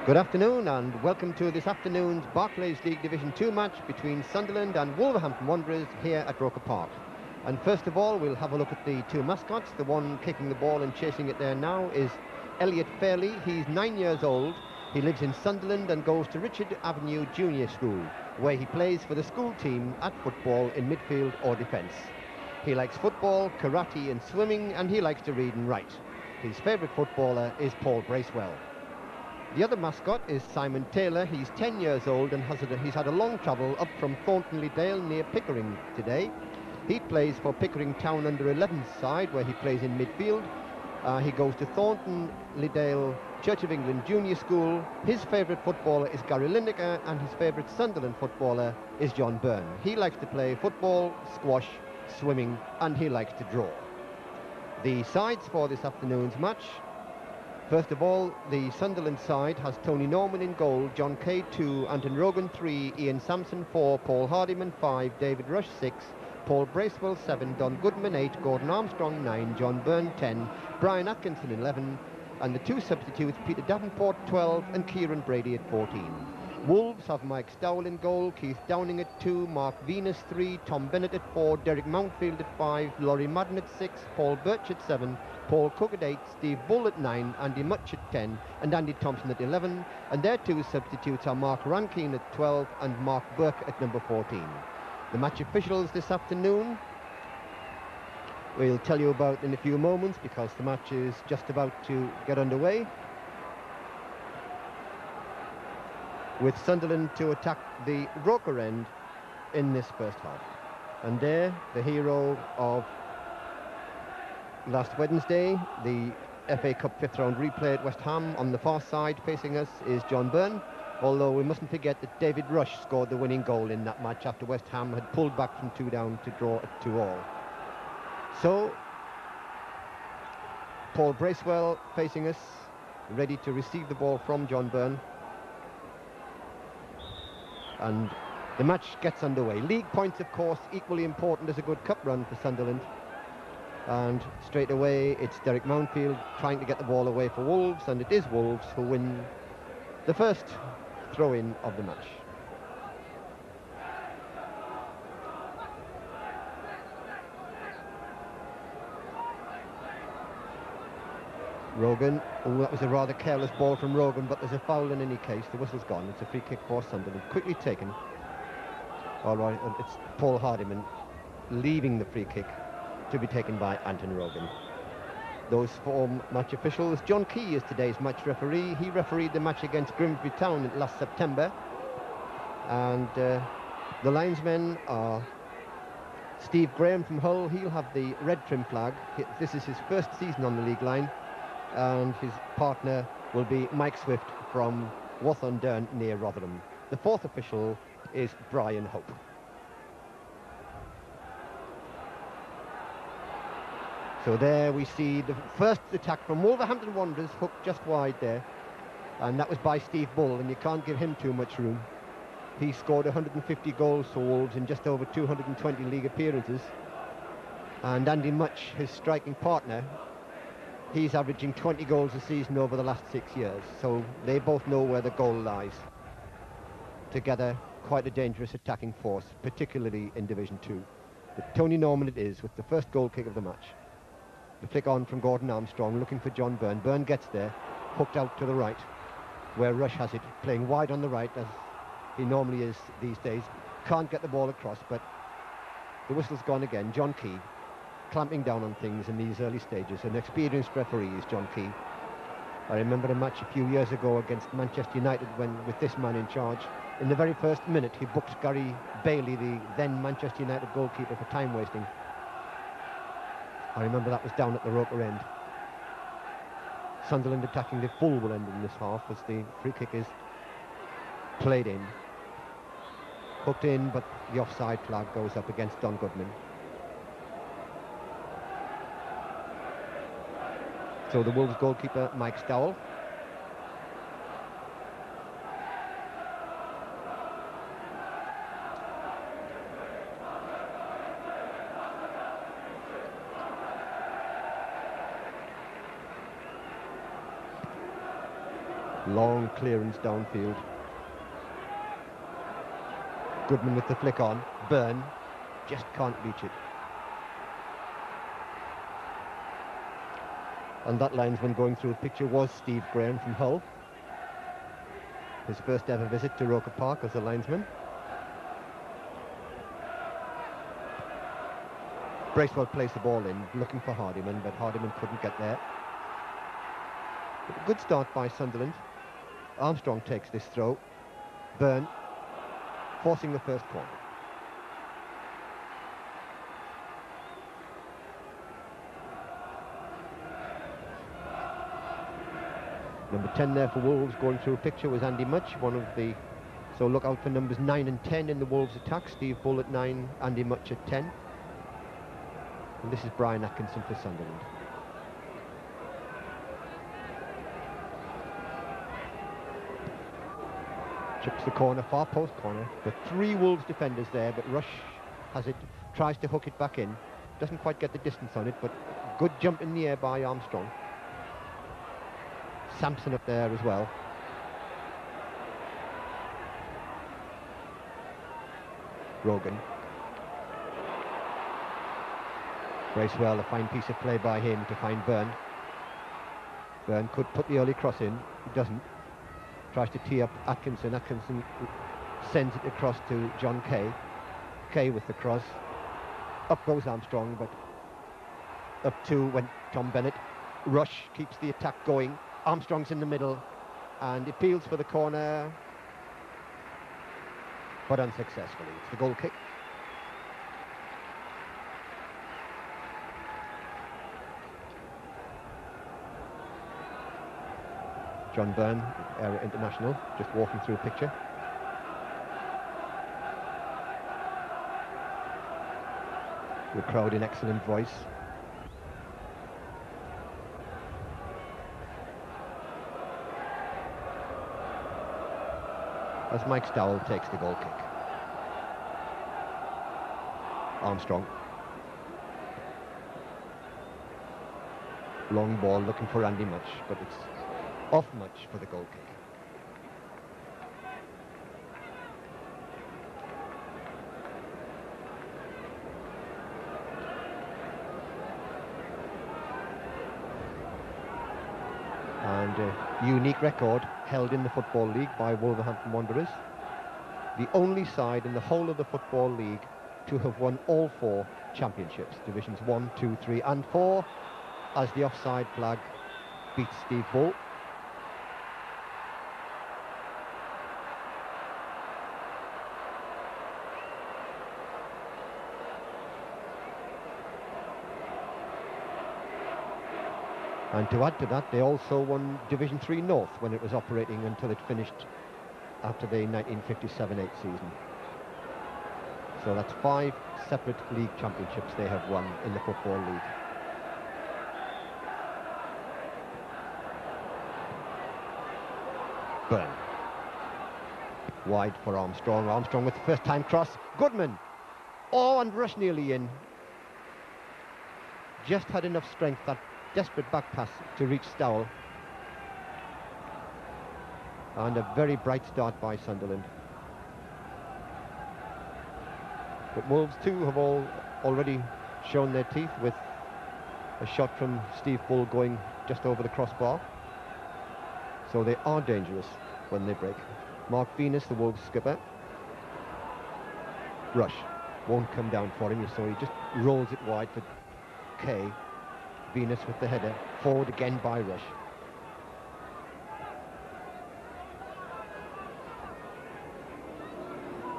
Good afternoon and welcome to this afternoon's Barclays League Division 2 match between Sunderland and Wolverhampton Wanderers here at Roker Park. And first of all, we'll have a look at the two mascots. The one kicking the ball and chasing it there now is Elliot Fairley. He's 9 years old. He lives in Sunderland and goes to Richard Avenue Junior School, where he plays for the school team at football in midfield or defence. He likes football, karate and swimming, and he likes to read and write. His favourite footballer is Paul Bracewell. The other mascot is Simon Taylor. He's 10 years old and he's had a long travel up from Thornton Dale near Pickering today. He plays for Pickering Town under 11s side, where he plays in midfield. He goes to Thornton Dale Church of England Junior School. His favourite footballer is Gary Lineker, and his favourite Sunderland footballer is John Byrne. He likes to play football, squash, swimming, and he likes to draw. The sides for this afternoon's match: first of all, the Sunderland side has Tony Norman in goal, John Kay 2, Anton Rogan 3, Ian Sampson 4, Paul Hardiman 5, David Rush 6, Paul Bracewell 7, Don Goodman 8, Gordon Armstrong 9, John Byrne 10, Brian Atkinson 11, and the two substitutes, Peter Davenport 12 and Kieran Brady at 14. Wolves have Mike Stowell in goal, Keith Downing at 2, Mark Venus 3, Tom Bennett at 4, Derek Mountfield at 5, Laurie Madden at 6, Paul Birch at 7, Paul Cook at 8, Steve Bull at 9, Andy Much at 10, and Andy Thompson at 11. And their two substitutes are Mark Rankine at 12 and Mark Burke at number 14. The match officials this afternoon, we'll tell you about in a few moments, because the match is just about to get underway, with Sunderland to attack the Roker end in this first half. And there, the hero of last Wednesday, the FA Cup fifth round replay at West Ham, on the far side facing us is John Byrne, although we mustn't forget that David Rush scored the winning goal in that match after West Ham had pulled back from 2 down to draw at 2-all. So, Paul Bracewell facing us, ready to receive the ball from John Byrne. And the match gets underway. League points, of course, equally important as a good cup run for Sunderland. And straight away, it's Derek Mountfield trying to get the ball away for Wolves, and it is Wolves who win the first throw-in of the match. Rogan, oh, that was a rather careless ball from Rogan, but there's a foul in any case. The whistle's gone. It's a free kick for Sunderland. Quickly taken. All right, it's Paul Hardiman leaving the free kick to be taken by Anton Rogan. Those four match officials. John Key is today's match referee. He refereed the match against Grimsby Town last September. And the linesmen are Steve Graham from Hull. He'll have the red trim flag. This is his first season on the league line. And his partner will be Mike Swift from Wath-on-Dearn near Rotherham. The fourth official is Brian Hope. So there we see the first attack from Wolverhampton Wanderers, hooked just wide there, and that was by Steve Bull, and you can't give him too much room. He scored 150 goals for Wolves in just over 220 league appearances, and Andy Much, his striking partner, he's averaging 20 goals a season over the last 6 years, so they both know where the goal lies. Together, quite a dangerous attacking force, particularly in Division 2. But Tony Norman it is, with the first goal kick of the match. The flick on from Gordon Armstrong, looking for John Byrne. Byrne gets there, hooked out to the right, where Rush has it, playing wide on the right, as he normally is these days. Can't get the ball across, but the whistle's gone again. John Key, clamping down on things in these early stages. An experienced referee is John Key. I remember a match a few years ago against Manchester United when, with this man in charge, in the very first minute he booked Gary Bailey, the then Manchester United goalkeeper, for time wasting. I remember that was down at the Roker end. Sunderland attacking the full will end in this half as the free kick is played in. Hooked in, but the offside flag goes up against Don Goodman. So the Wolves goalkeeper, Mike Stowell. Long clearance downfield. Goodman with the flick on. Byrne just can't reach it. And that linesman going through the picture was Steve Graham from Hull. His first ever visit to Roker Park as a linesman. Bracewell placed the ball in, looking for Hardiman, but Hardiman couldn't get there. But a good start by Sunderland. Armstrong takes this throw. Byrne forcing the first corner. Number 10 there for Wolves, going through a picture, was Andy Much, one of the... So look out for numbers 9 and 10 in the Wolves attack. Steve Bull at 9, Andy Much at 10. And this is Brian Atkinson for Sunderland. Chips the corner, far post corner. But 3 Wolves defenders there, but Rush has it, tries to hook it back in. Doesn't quite get the distance on it, but good jump in the air by Armstrong. Sampson up there as well. Rogan. Bracewell, a fine piece of play by him to find Byrne. Byrne could put the early cross in. He doesn't. Tries to tee up Atkinson. Atkinson sends it across to John Kay. Kay with the cross. Up goes Armstrong, but up 2 went Tom Bennett. Rush keeps the attack going. Armstrong's in the middle and appeals for the corner, but unsuccessfully. It's the goal kick. John Byrne, area international, just walking through a picture. The crowd in excellent voice. As Mike Stowell takes the goal kick. Armstrong. Long ball looking for Andy Much, but it's off Much for the goal kick. And a unique record held in the Football League by Wolverhampton Wanderers. The only side in the whole of the Football League to have won all 4 championships, Divisions 1, 2, 3 and 4, as the offside flag beats Steve Bull. And to add to that, they also won Division 3 North when it was operating until it finished after the 1957-8 season. So that's 5 separate league championships they have won in the Football League. Byrne. Wide for Armstrong. Armstrong with the first time cross. Goodman. Oh, and Rush nearly in. Just had enough strength, that desperate back pass, to reach Stowell. And a very bright start by Sunderland. But Wolves too have already shown their teeth with a shot from Steve Bull going just over the crossbar. So they are dangerous when they break. Mark Venus, the Wolves skipper. Rush won't come down for him, so he just rolls it wide for Kay. Venus with the header, forward again by Rush.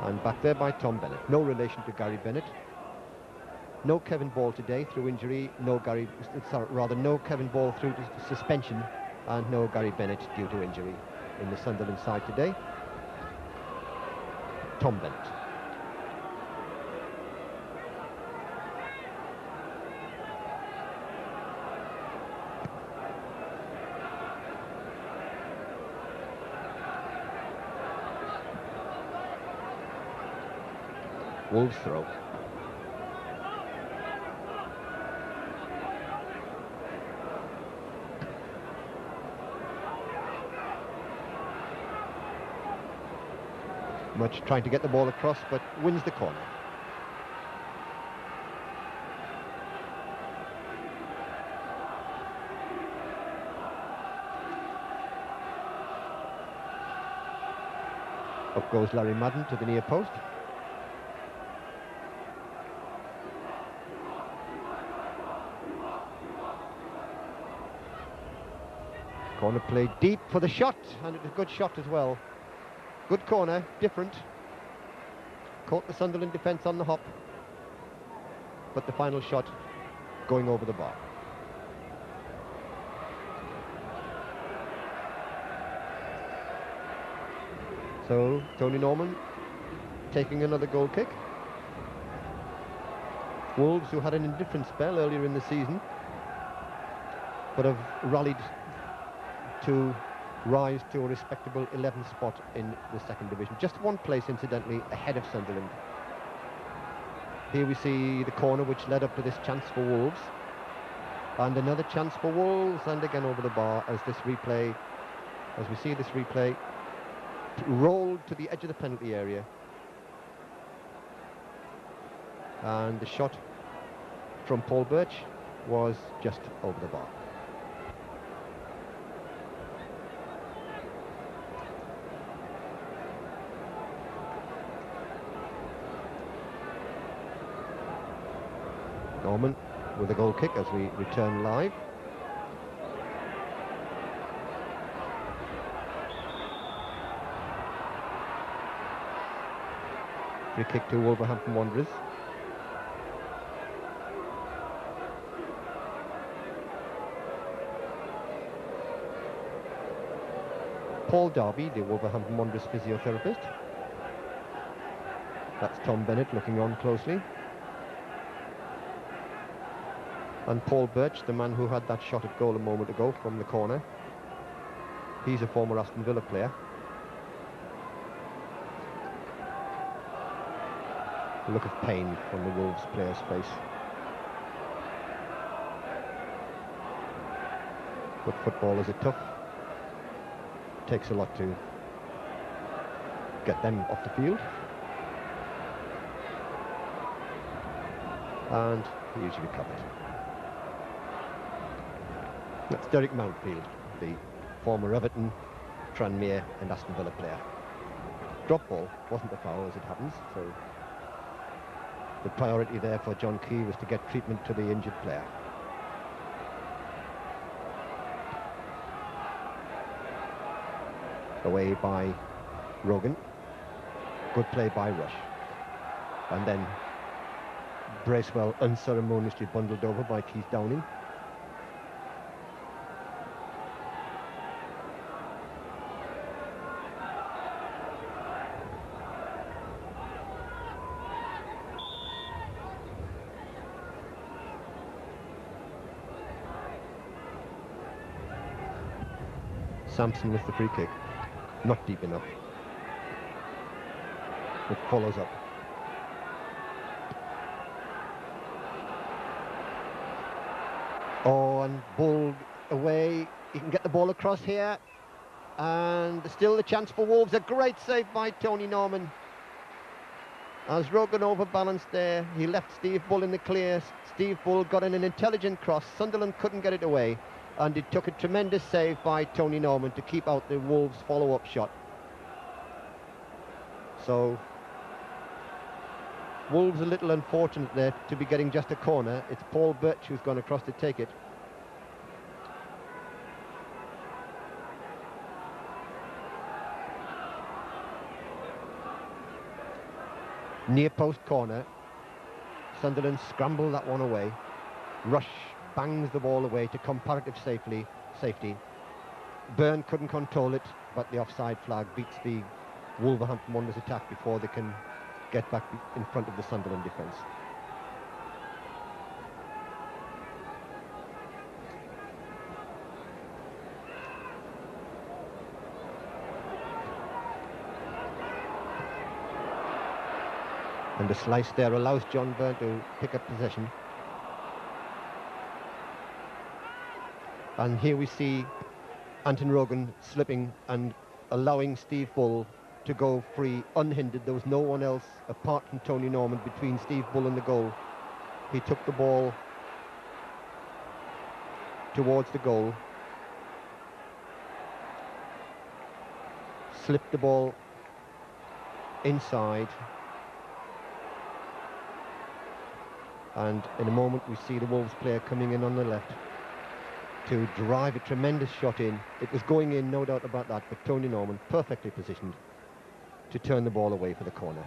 And back there by Tom Bennett. No relation to Gary Bennett. No Kevin Ball today through injury. No Kevin Ball through suspension, and no Gary Bennett due to injury in the Sunderland side today. Tom Bennett. Wolves throw. much, trying to get the ball across, but wins the corner. Up goes Larry Madden to the near post. Corner played deep for the shot, and it was a good shot as well. Good corner, different. Caught the Sunderland defence on the hop, but the final shot going over the bar. So Tony Norman taking another goal kick. Wolves, who had an indifferent spell earlier in the season, but have rallied to rise to a respectable 11th spot in the second division. Just one place, incidentally, ahead of Sunderland. Here we see the corner which led up to this chance for Wolves. And another chance for Wolves, and again over the bar as we see this replay, rolled to the edge of the penalty area. And the shot from Paul Birch was just over the bar. Norman with a goal kick as we return live. Free kick to Wolverhampton Wanderers. Paul Darby, the Wolverhampton Wanderers physiotherapist. That's Tom Bennett looking on closely. And Paul Birch, the man who had that shot at goal a moment ago from the corner. He's a former Aston Villa player. A look of pain on the Wolves player's face. But football is tough. It takes a lot to get them off the field. And he usually recovered. That's Derek Mountfield, the former Everton, Tranmere and Aston Villa player. Drop ball wasn't a foul as it happens, so the priority there for John Key was to get treatment to the injured player. Away by Rogan. Good play by Rush. And then Bracewell unceremoniously bundled over by Keith Downing. Sampson with the free kick. Not deep enough. It follows up. Oh, and Bull away. He can get the ball across here. And still the chance for Wolves. A great save by Tony Norman. As Rogan overbalanced there, he left Steve Bull in the clear. Steve Bull got in an intelligent cross. Sunderland couldn't get it away. And it took a tremendous save by Tony Norman to keep out the Wolves' follow-up shot. So, Wolves a little unfortunate there to be getting just a corner. It's Paul Birch who's gone across to take it. Near post corner. Sunderland scramble that one away. Rush bangs the ball away to comparative safety. Byrne couldn't control it, but the offside flag beats the Wolverhampton Wanderers attack before they can get back in front of the Sunderland defence. And the slice there allows John Byrne to pick up possession. And here we see Anton Rogan slipping and allowing Steve Bull to go free unhindered. There was no one else apart from Tony Norman between Steve Bull and the goal. He took the ball towards the goal, slipped the ball inside, and in a moment we see the Wolves player coming in on the left to drive a tremendous shot in. It was going in, no doubt about that, but Tony Norman perfectly positioned to turn the ball away for the corner.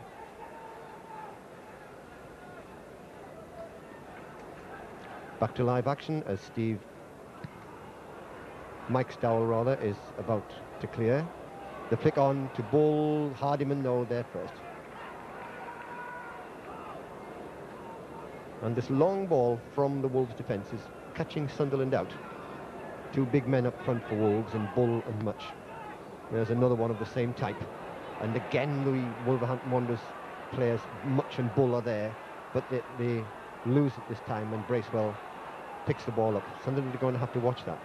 Back to live action as Mike Stowell rather, is about to clear. The flick on to Bull, Hardiman though there first. And this long ball from the Wolves defence is catching Sunderland out. Two big men up front for Wolves in Bull and Much. There's another one of the same type. And again the Wolverhampton Wanderers players, Much and Bull, are there, but they lose it this time and Bracewell picks the ball up. Sunderland are going to have to watch that.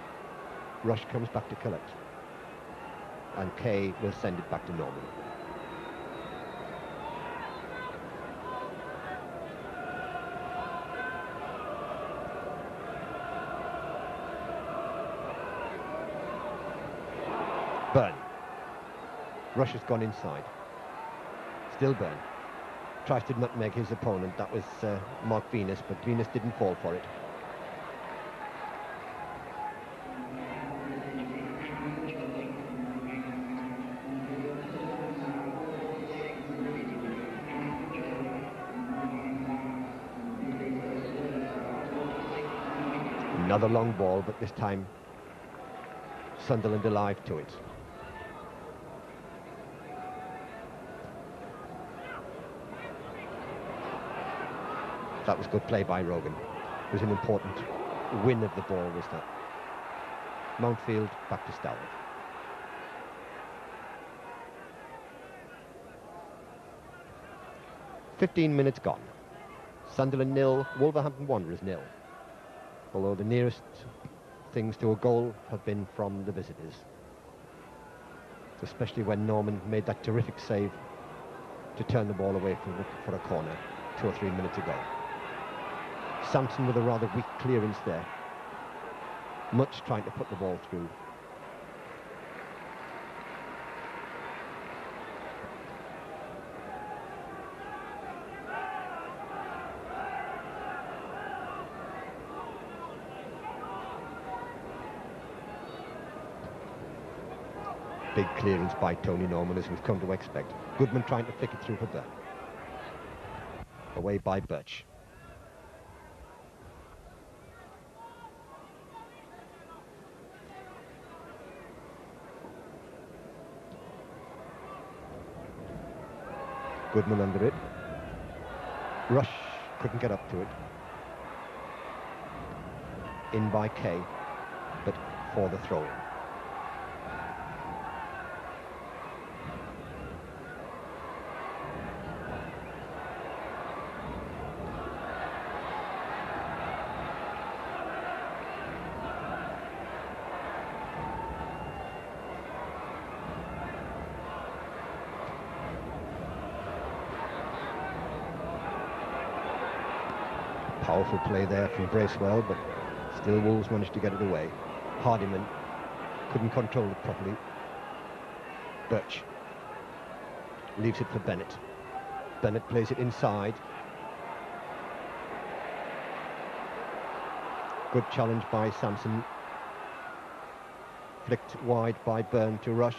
Rush comes back to collect. And Kay will send it back to Norman. Byrne. Rush has gone inside. Still Byrne. Tries to nutmeg his opponent. That was Mark Venus, but Venus didn't fall for it. Another long ball, but this time Sunderland alive to it. That was good play by Rogan. It was an important win of the ball, was that. Mountfield back to Stowell. "15 minutes gone. Sunderland 0, Wolverhampton Wanderers 0. Although the nearest things to a goal have been from the visitors. Especially when Norman made that terrific save to turn the ball away for a corner 2 or 3 minutes ago. Sampson with a rather weak clearance there. Much trying to put the ball through. Big clearance by Tony Norman, as we've come to expect. Goodman trying to flick it through for Byrne. Away by Birch. Goodman under it. Rush couldn't get up to it. In by Kay, but for the throw-in. Powerful play there from Bracewell, but still Wolves managed to get it away. Hardiman couldn't control it properly. Birch leaves it for Bennett. Bennett plays it inside. Good challenge by Sampson. Flicked wide by Byrne to Rush.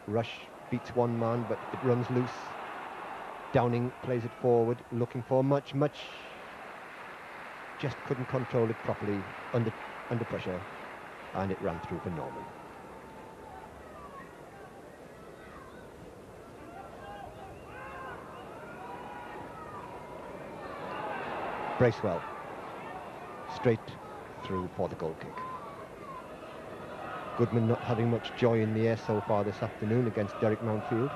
Rush beats one man, but it runs loose. Downing plays it forward, looking for Much. Just couldn't control it properly under pressure, and it ran through for Norman. Bracewell straight through for the goal kick. Goodman not having much joy in the air so far this afternoon against Derek Mountfield.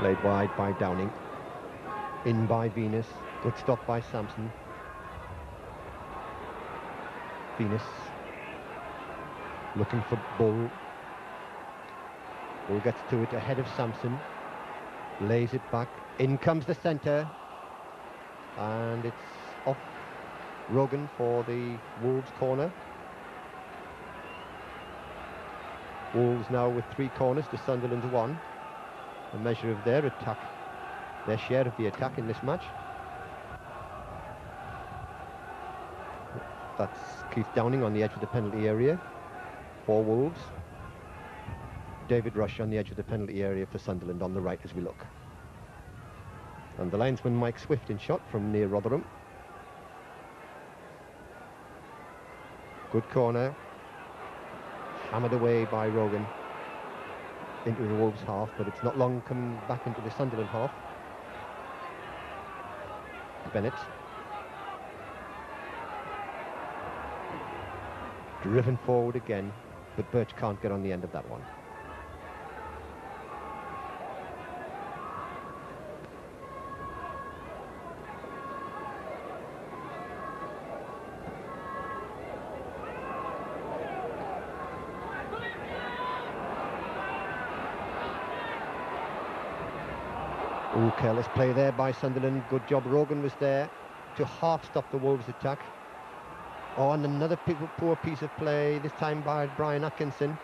Played wide by Downing. In by Venus. Good stop by Sampson. Venus looking for Bull. Bull gets to it ahead of Sampson. Lays it back. In comes the centre. And it's off Rogan for the Wolves corner. Wolves now with 3 corners to Sunderland's 1. A measure of their attack, their share of the attack in this match. That's Keith Downing on the edge of the penalty area for Wolves. David Rush on the edge of the penalty area for Sunderland on the right as we look. And the linesman Mike Swift in shot from near Rotherham. Good corner. Hammered away by Rogan into the Wolves half, but it's not long coming back into the Sunderland half. Bennett. Driven forward again, but Birch can't get on the end of that one. Ooh, careless play there by Sunderland. Good job, Rogan was there to half stop the Wolves attack. Oh, and another poor piece of play, this time by Brian Atkinson.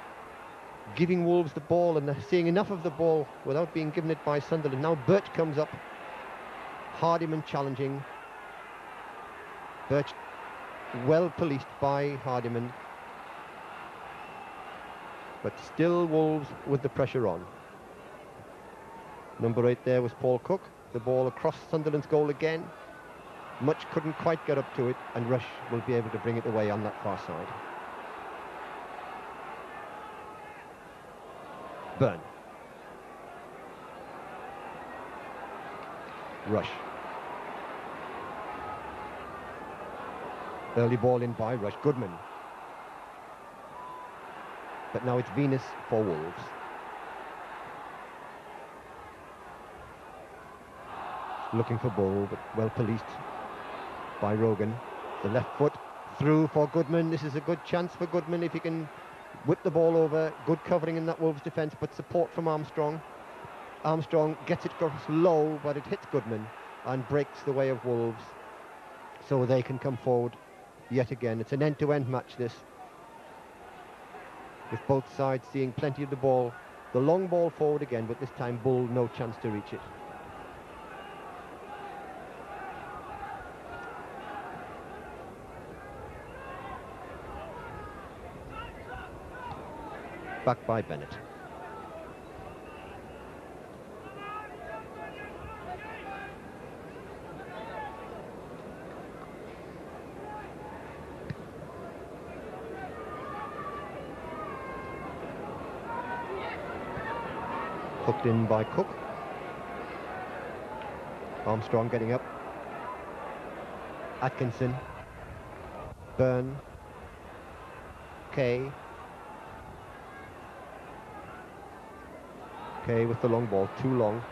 Giving Wolves the ball, and they're seeing enough of the ball without being given it by Sunderland. Now Birch comes up. Hardiman challenging. Birch well policed by Hardiman. But still Wolves with the pressure on. Number 8 there was Paul Cook. The ball across Sunderland's goal again. Much couldn't quite get up to it, and Rush will be able to bring it away on that far side. Byrne. Rush. Early ball in by Rush. Goodman. But now it's Venus for Wolves. Looking for Bull, but well policed by Rogan. The left foot through for Goodman. This is a good chance for Goodman if he can whip the ball over. Good covering in that Wolves defence, but support from Armstrong. Armstrong gets it across low, but it hits Goodman and breaks the way of Wolves, so they can come forward yet again. It's an end-to-end match, this, with both sides seeing plenty of the ball. The long ball forward again, but this time Bull no chance to reach it. Back by Bennett. Hooked in by Cook. Armstrong getting up. Atkinson. Byrne. Kay. Kay with the long ball, too long.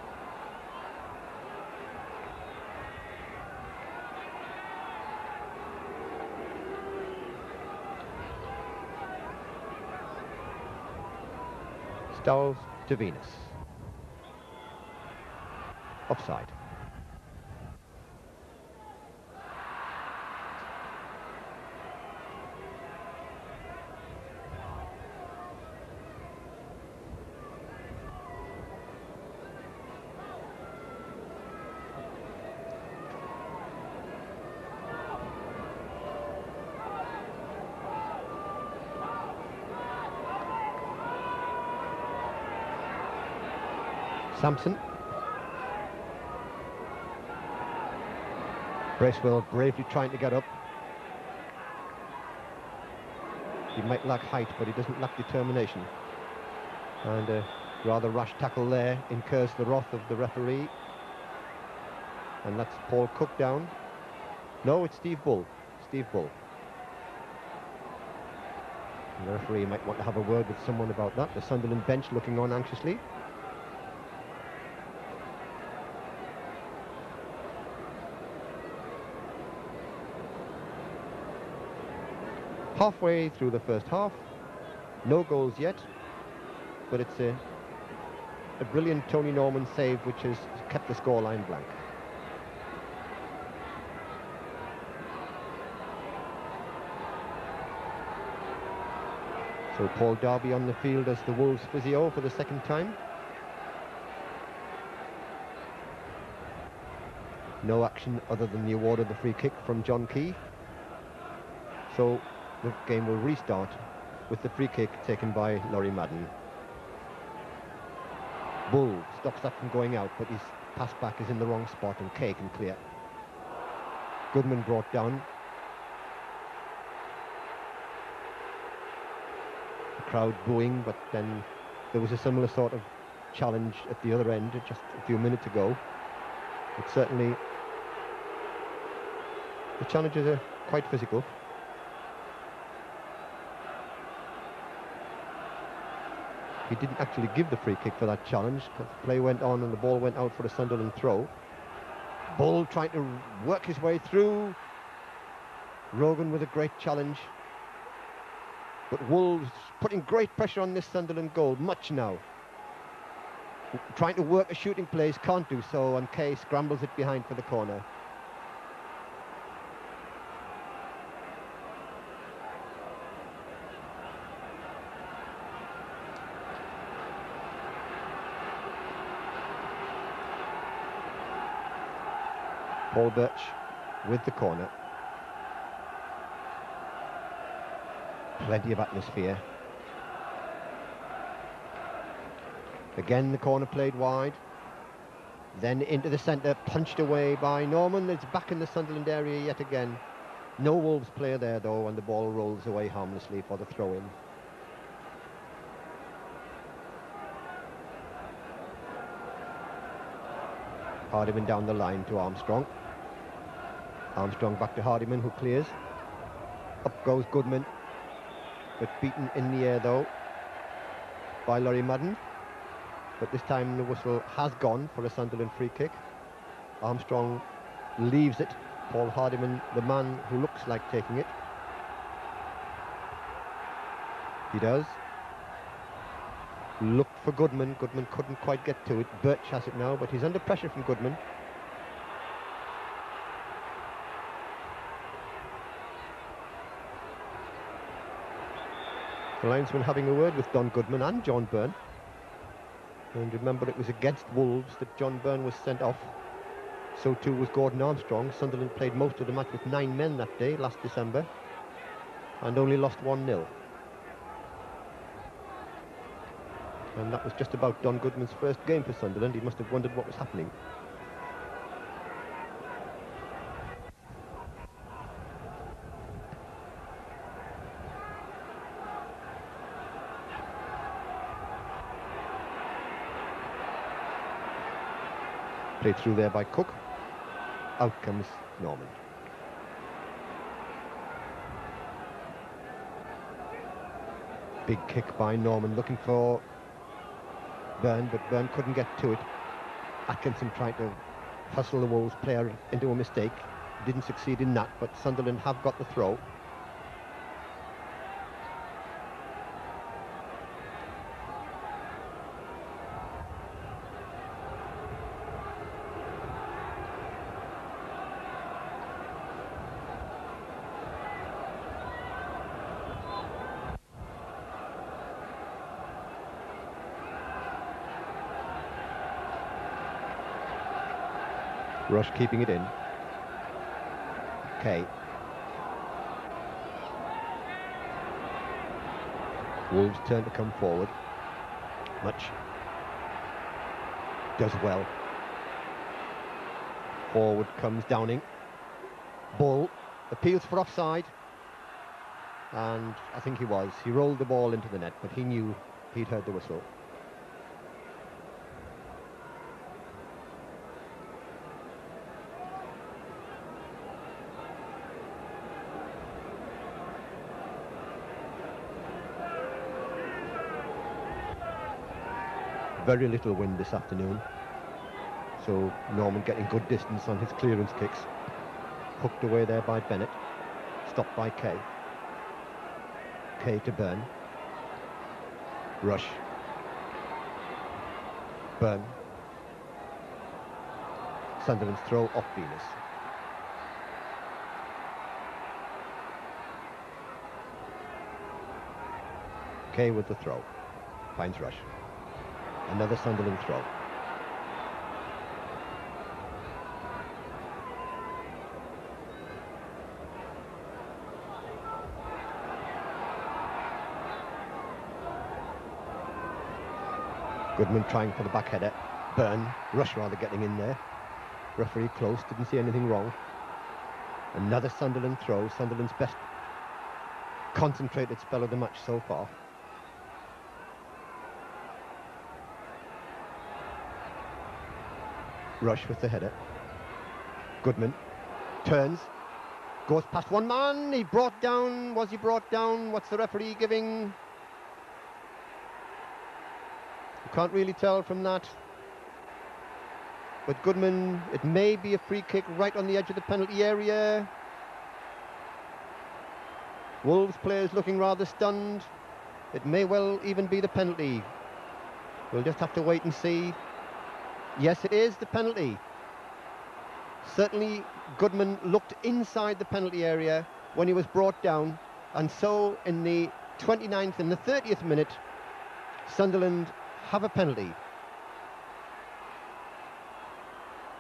Stowles to Venus. Offside. Sampson. Bracewell bravely trying to get up. He might lack height, but he doesn't lack determination. And a rather rash tackle there incurs the wrath of the referee. And that's Paul Cook down. No, it's Steve Bull. Steve Bull. And the referee might want to have a word with someone about that. The Sunderland bench looking on anxiously. Halfway through the first half, no goals yet, but it's a brilliant Tony Norman save which has kept the scoreline blank. So Paul Darby on the field as the Wolves physio for the second time. No action other than the award of the free kick from John Key. So the game will restart with the free kick taken by Laurie Madden. Bull stops that from going out, but his pass back is in the wrong spot and Kay can clear. Goodman brought down. Crowd booing, but then there was a similar sort of challenge at the other end just a few minutes ago. But certainly the challenges are quite physical. He didn't actually give the free kick for that challenge because the play went on and the ball went out for a Sunderland throw. Bull trying to work his way through. Rogan with a great challenge. But Wolves putting great pressure on this Sunderland goal, much now. Trying to work a shooting place, can't do so, and Kay scrambles it behind for the corner. Paul Birch with the corner. Plenty of atmosphere. Again, the corner played wide. Then into the centre, punched away by Norman. It's back in the Sunderland area yet again. No Wolves player there, though, and the ball rolls away harmlessly for the throw-in. Hardiman down the line to Armstrong. Armstrong back to Hardiman, who clears. Up goes Goodman. But beaten in the air, though, by Laurie Madden. But this time the whistle has gone for a Sunderland free kick. Armstrong leaves it. Paul Hardiman, the man who looks like taking it. He does. Looked for Goodman. Goodman couldn't quite get to it. Birch has it now, but he's under pressure from Goodman. The linesman having a word with Don Goodman and John Byrne. And remember, it was against Wolves that John Byrne was sent off. So too was Gordon Armstrong. Sunderland played most of the match with 9 men that day, last December, and only lost 1-0. And that was just about Don Goodman's first game for Sunderland. He must have wondered what was happening. Played through there by Cook. Out comes Norman. Big kick by Norman, looking for Byrne, but Byrne couldn't get to it. Atkinson tried to hustle the Wolves player into a mistake. Didn't succeed in that, but Sunderland have got the throw. Rush keeping it in. Okay. Wolves turn to come forward. Much does well. Forward comes Downing. Bull appeals for offside. And I think he was. He rolled the ball into the net, but he knew he'd heard the whistle. Very little wind this afternoon, so Norman getting good distance on his clearance kicks. Hooked away there by Bennett, stopped by Kay. Kay to Byrne. Rush. Byrne. Sunderland's throw off Venus. Kay with the throw. Finds Rush. Another Sunderland throw. Goodman trying for the back header. Byrne, Rush rather getting in there. Referee close, didn't see anything wrong. Another Sunderland throw, Sunderland's best concentrated spell of the match so far. Rush with the header. Goodman turns, goes past one man, he brought down, was he brought down? What's the referee giving? You can't really tell from that. But Goodman, it may be a free kick right on the edge of the penalty area. Wolves players looking rather stunned. It may well even be the penalty. We'll just have to wait and see. Yes, it is the penalty. Certainly Goodman looked inside the penalty area when he was brought down, and so in the 29th and the 30th minute, Sunderland have a penalty.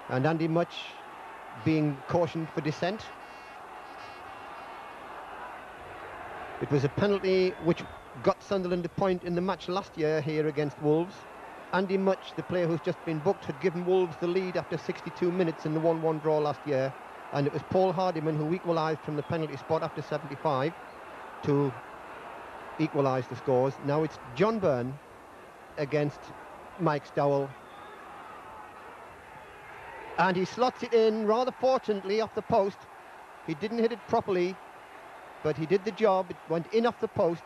And Andy Much being cautioned for dissent. It was a penalty which got Sunderland a point in the match last year here against Wolves. Andy Much, the player who's just been booked, had given Wolves the lead after 62 minutes in the 1-1 draw last year, and it was Paul Hardiman who equalised from the penalty spot after 75 to equalise the scores. Now it's John Byrne against Mike Stowell, and he slots it in rather fortunately off the post. He didn't hit it properly, but he did the job. It went in off the post,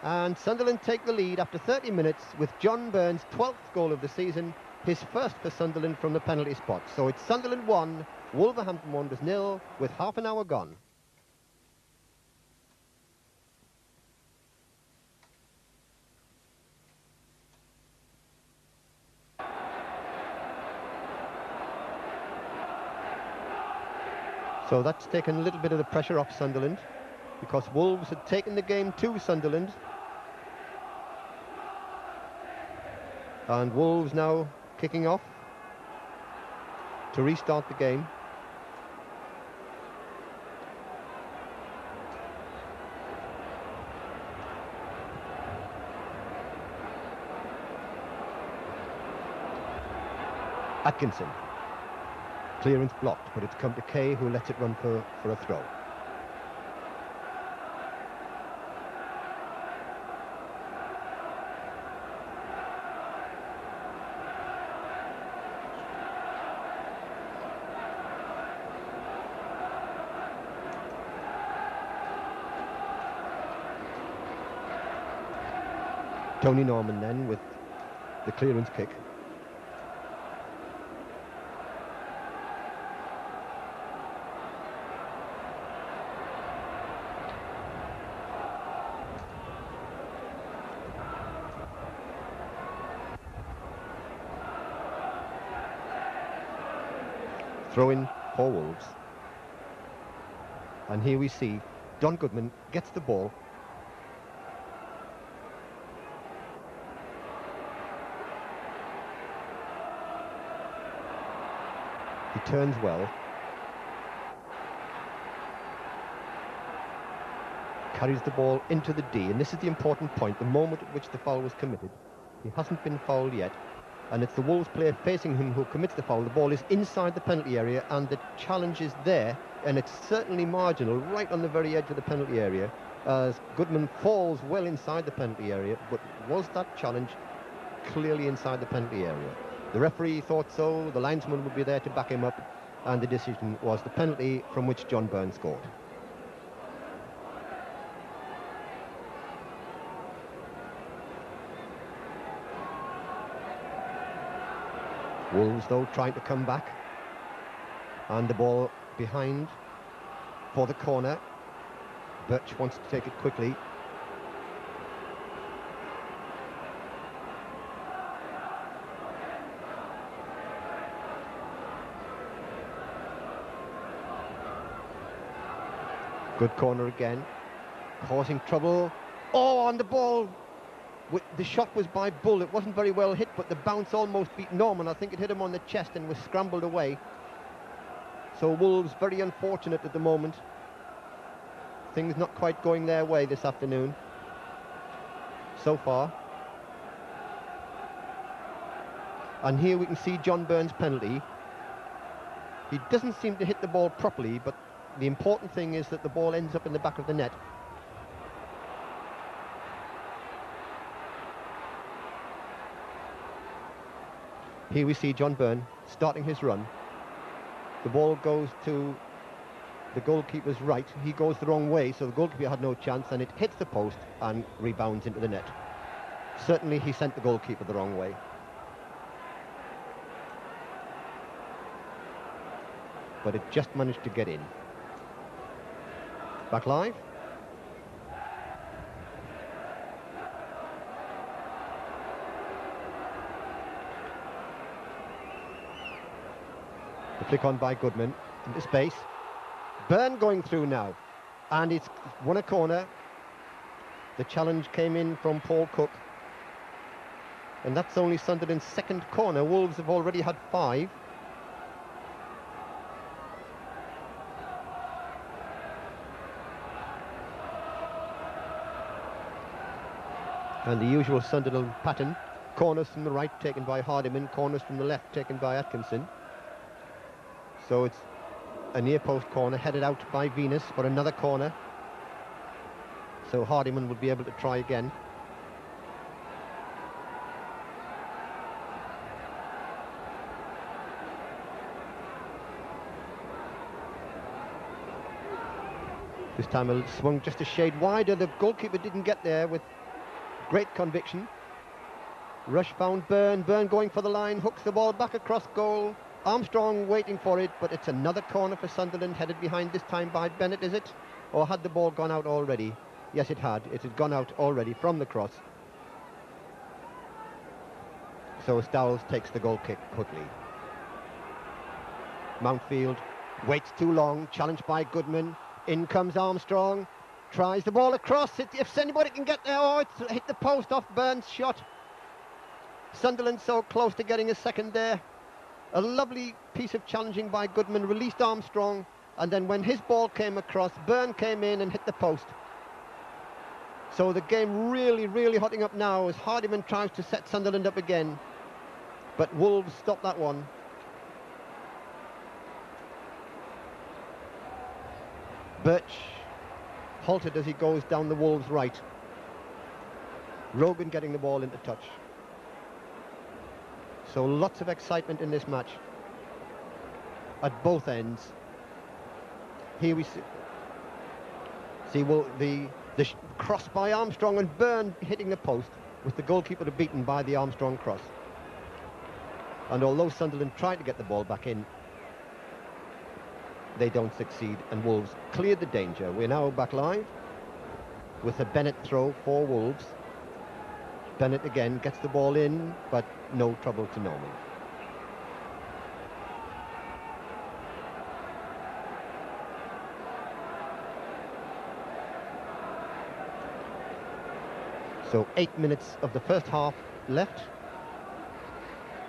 and Sunderland take the lead after 30 minutes with John Byrne's 12th goal of the season, his first for Sunderland from the penalty spot. So it's Sunderland 1, Wolverhampton Wanderers 0 with half an hour gone. So that's taken a little bit of the pressure off Sunderland, because Wolves had taken the game to Sunderland. And Wolves now kicking off to restart the game. Atkinson. Clearance blocked, but it's come to Kay, who lets it run for a throw. Tony Norman then with the clearance kick. Throw-in for Wolves. And here we see Don Goodman gets the ball. He turns well. Carries the ball into the D, and this is the important point, the moment at which the foul was committed. He hasn't been fouled yet, and it's the Wolves player facing him who commits the foul. The ball is inside the penalty area, and the challenge is there, and it's certainly marginal, right on the very edge of the penalty area, as Goodman falls well inside the penalty area. But was that challenge clearly inside the penalty area? The referee thought so, the linesman would be there to back him up, and the decision was the penalty from which John Byrne scored. Wolves, though, trying to come back, and the ball behind for the corner. Birch wants to take it quickly. Good corner again, causing trouble. Oh, on the ball. The shot was by Bull. It wasn't very well hit, but the bounce almost beat Norman. I think it hit him on the chest and was scrambled away. So Wolves very unfortunate at the moment. Things not quite going their way this afternoon so far. And here we can see John Byrne's penalty. He doesn't seem to hit the ball properly, but the important thing is that the ball ends up in the back of the net. Here we see John Byrne starting his run. The ball goes to the goalkeeper's right. He goes the wrong way, so the goalkeeper had no chance, and it hits the post and rebounds into the net. Certainly he sent the goalkeeper the wrong way. But it just managed to get in. Back live. The flick on by Goodman into space. Byrne going through now, and it's won a corner. The challenge came in from Paul Cook, and that's only Sunderland's second corner. Wolves have already had 5. And the usual Sunderland pattern: corners from the right taken by Hardiman, corners from the left taken by Atkinson. So it's a near post corner headed out by Venus for another corner. So Hardiman would be able to try again. This time it swung just a shade wider. The goalkeeper didn't get there with great conviction. Rush found Byrne. Byrne going for the line, hooks the ball back across goal. Armstrong waiting for it, but it's another corner for Sunderland, headed behind this time by Bennett, is it? Or had the ball gone out already? Yes, it had. It had gone out already from the cross. So Stowles takes the goal kick quickly. Mountfield waits too long, challenged by Goodman. In comes Armstrong, tries the ball across. If anybody can get there, oh, it's hit the post off Byrne's shot. Sunderland so close to getting a second there. A lovely piece of challenging by Goodman, released Armstrong, and then when his ball came across, Byrne came in and hit the post. So the game really, really hotting up now as Hardiman tries to set Sunderland up again. But Wolves stop that one. Birch halted as he goes down the Wolves' right. Rogan getting the ball into touch. So lots of excitement in this match at both ends. Here we see the cross by Armstrong, and Byrne hitting the post with the goalkeeper beaten by the Armstrong cross. And although Sunderland tried to get the ball back in, they don't succeed, and Wolves cleared the danger. We're now back live with a Bennett throw for Wolves. Bennett again gets the ball in, but no trouble to Norman. So 8 minutes of the first half left.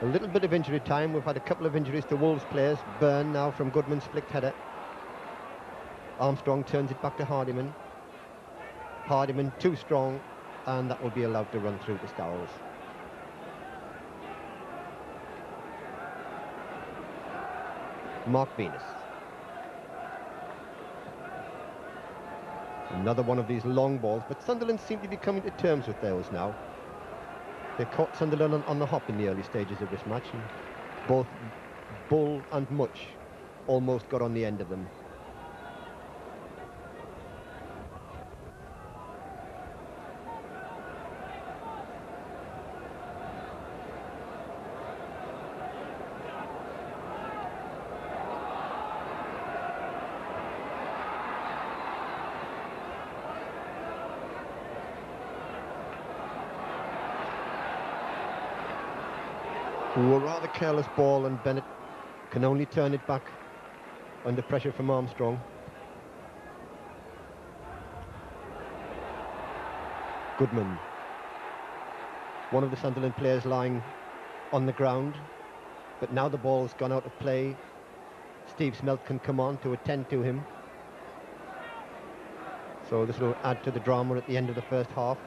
A little bit of injury time. We've had a couple of injuries to Wolves players. Byrne now from Goodman's flicked header. Armstrong turns it back to Hardiman. Hardiman too strong, and that will be allowed to run through the Stowles. Mark Venus. Another one of these long balls, but Sunderland seem to be coming to terms with those now. They caught Sunderland on the hop in the early stages of this match, and both Bull and Much almost got on the end of them. A rather careless ball, and Bennett can only turn it back under pressure from Armstrong. Goodman. One of the Sunderland players lying on the ground, but now the ball's gone out of play. Steve Smelt can come on to attend to him. So this will add to the drama at the end of the first half.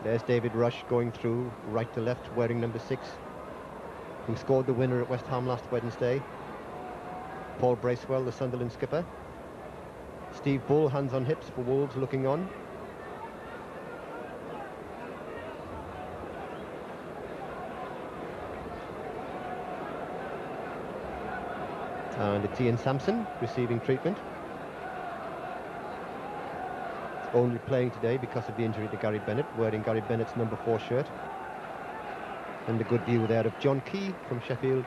There's David Rush going through right to left, wearing number 6, who scored the winner at West Ham last Wednesday. Paul Bracewell, the Sunderland skipper. Steve Bull, hands on hips for Wolves, looking on. And it's Ian Sampson receiving treatment. Only playing today because of the injury to Gary Bennett, wearing Gary Bennett's number 4 shirt. And a good view there of John Key from Sheffield,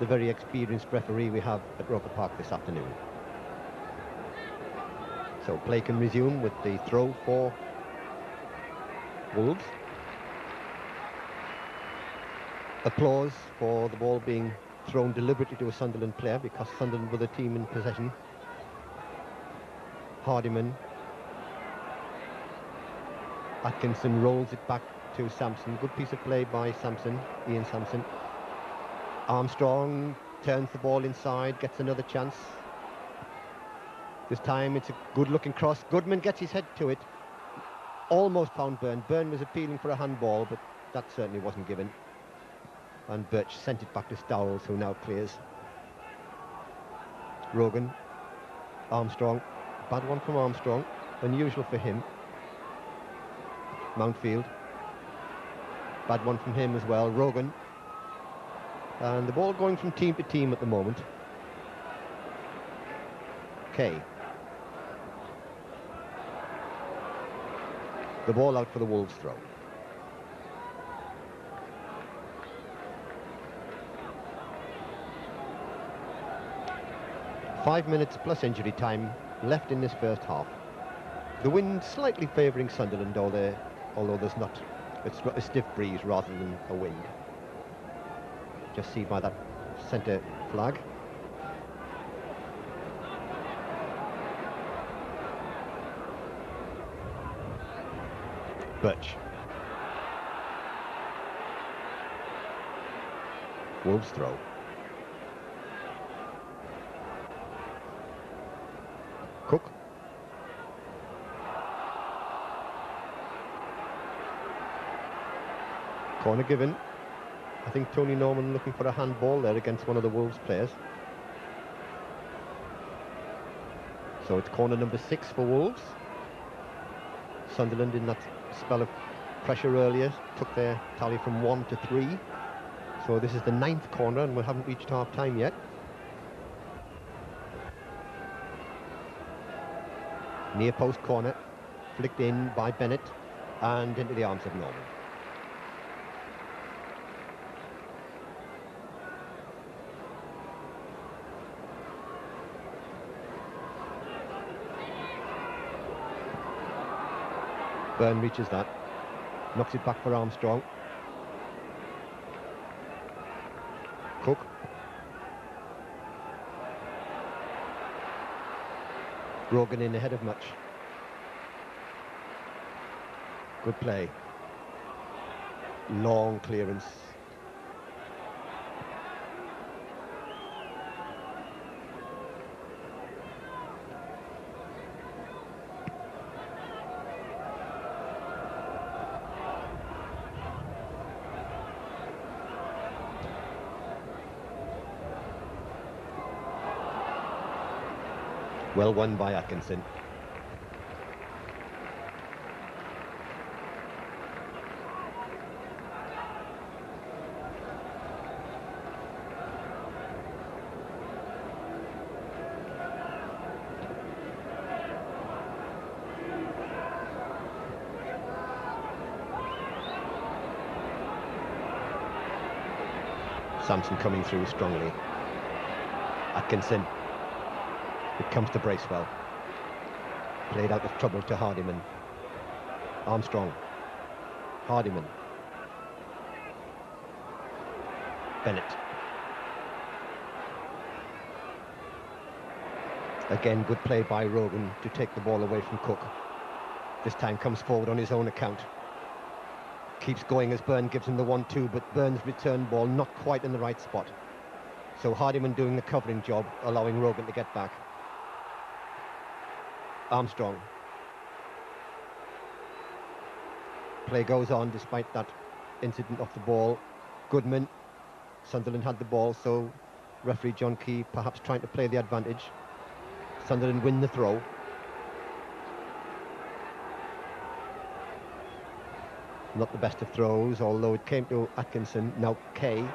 the very experienced referee we have at Roker Park this afternoon. So play can resume with the throw for Wolves. Applause for the ball being thrown deliberately to a Sunderland player, because Sunderland were the team in possession. Hardiman. Atkinson rolls it back to Sampson. Good piece of play by Sampson, Ian Sampson. Armstrong turns the ball inside, gets another chance. This time it's a good-looking cross. Goodman gets his head to it. Almost found Byrne. Byrne was appealing for a handball, but that certainly wasn't given. And Birch sent it back to Stowles, who now clears. Rogan. Armstrong. Bad one from Armstrong. Unusual for him. Mountfield. Bad one from him as well. Rogan. And the ball going from team to team at the moment. Kay. The ball out for the Wolves throw. Five minutes plus injury time left in this first half. The wind slightly favouring Sunderland, although there's not, it's a stiff breeze rather than a wind. Just see by that centre flag. Birch. Wolves throw. Cook. Corner given. I think Tony Norman looking for a handball there against one of the Wolves players. So it's corner number 6 for Wolves. Sunderland, in that spell of pressure earlier, took their tally from 1 to 3. So this is the 9th corner, and we haven't reached half time yet. Near post corner, flicked in by Bennett and into the arms of Norman. Byrne reaches that, knocks it back for Armstrong. Cook. Rogan in ahead of Much. Good play. Long clearance. Well won by Atkinson. Sampson coming through strongly. Atkinson. It comes to Bracewell. Played out of trouble to Hardiman. Armstrong. Hardiman. Bennett. Again, good play by Rogan to take the ball away from Cook. This time comes forward on his own account. Keeps going as Byrne gives him the 1-2, but Byrne's return ball not quite in the right spot. So Hardiman doing the covering job, allowing Rogan to get back. Armstrong. Play goes on despite that incident off the ball. Goodman. Sunderland had the ball, so referee John Key perhaps trying to play the advantage. Sunderland win the throw. Not the best of throws, although it came to Atkinson. Now Kay.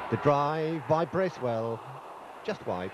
The drive by Bracewell, just wide.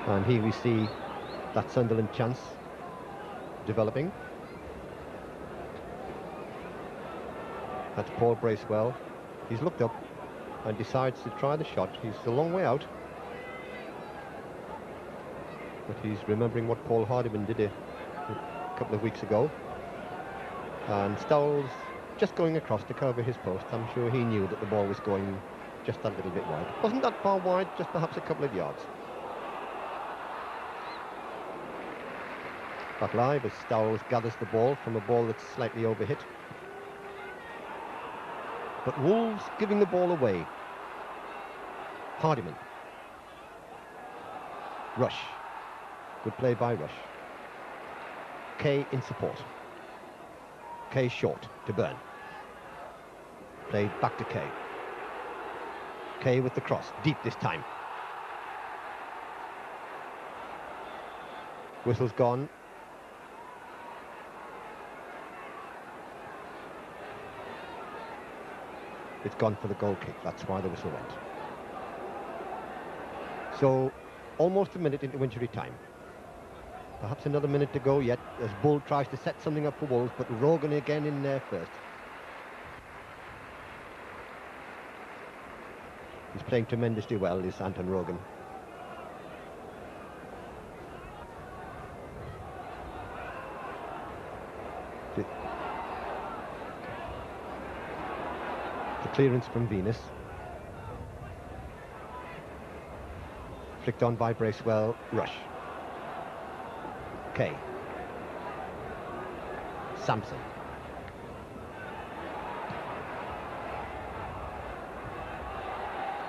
And here we see that Sunderland chance developing. That's Paul Bracewell. He's looked up and decides to try the shot. He's a long way out, but he's remembering what Paul Hardiman did a couple of weeks ago. And Stowell's just going across to cover his post. I'm sure he knew that the ball was going just that little bit wide. Wasn't that far wide, just perhaps a couple of yards. Back live as Stowles gathers the ball from a ball that's slightly overhit. But Wolves giving the ball away. Hardiman. Rush. Good play by Rush. Kay in support. Kay short to Byrne. Played back to Kay. Kay with the cross, deep this time. Whistle's gone. It's gone for the goal kick. That's why the whistle went. So, almost a minute into injury time. Perhaps another minute to go yet, as Bull tries to set something up for Wolves, but Rogan again in there first. He's playing tremendously well, is Anton Rogan. The clearance from Venus. Flicked on by Bracewell. Rush. Kay. Sampson.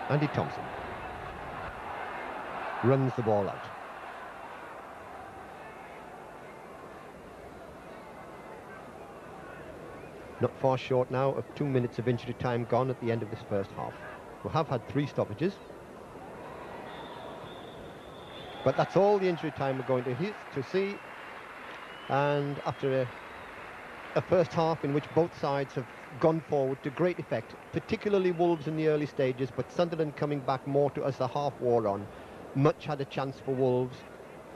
Andy Thompson. Runs the ball out. Not far short now of 2 minutes of injury time gone at the end of this first half. We have had 3 stoppages. But that's all the injury time we're going to see. And after a first half in which both sides have gone forward to great effect, particularly Wolves in the early stages, but Sunderland coming back more to as the half wore on. Much had a chance for Wolves,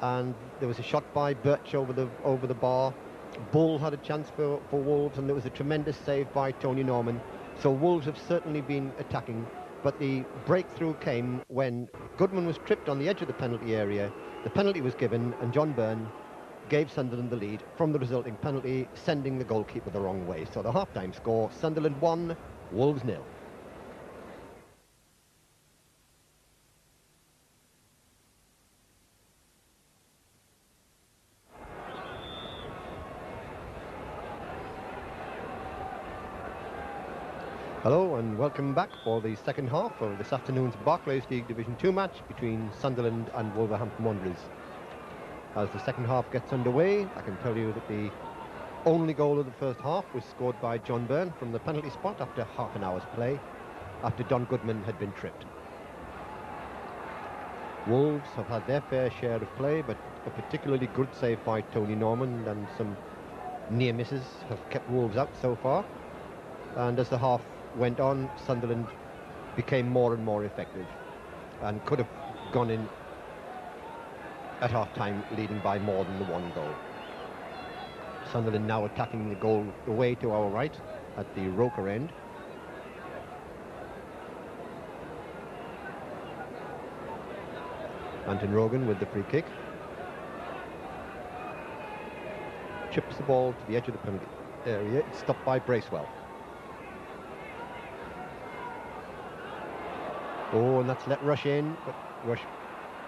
and there was a shot by Birch over the bar. Bull had a chance for Wolves, and there was a tremendous save by Tony Norman. So Wolves have certainly been attacking, but the breakthrough came when Goodman was tripped on the edge of the penalty area. The penalty was given, and John Byrne gave Sunderland the lead from the resulting penalty, sending the goalkeeper the wrong way. So the half-time score, Sunderland 1, Wolves 0. Hello and welcome back for the second half of this afternoon's Barclays League Division 2 match between Sunderland and Wolverhampton Wanderers. As the second half gets underway, I can tell you that the only goal of the first half was scored by John Byrne from the penalty spot after half an hour's play, after Don Goodman had been tripped. Wolves have had their fair share of play, but a particularly good save by Tony Norman and some near misses have kept Wolves out so far. And as the half went on, Sunderland became more and more effective and could have gone in at half-time leading by more than the one goal. Sunderland now attacking the goal away to our right at the Roker end. Anton Rogan with the free kick. Chips the ball to the edge of the penalty area. It's stopped by Bracewell. Oh, and that's let Rush in, but Rush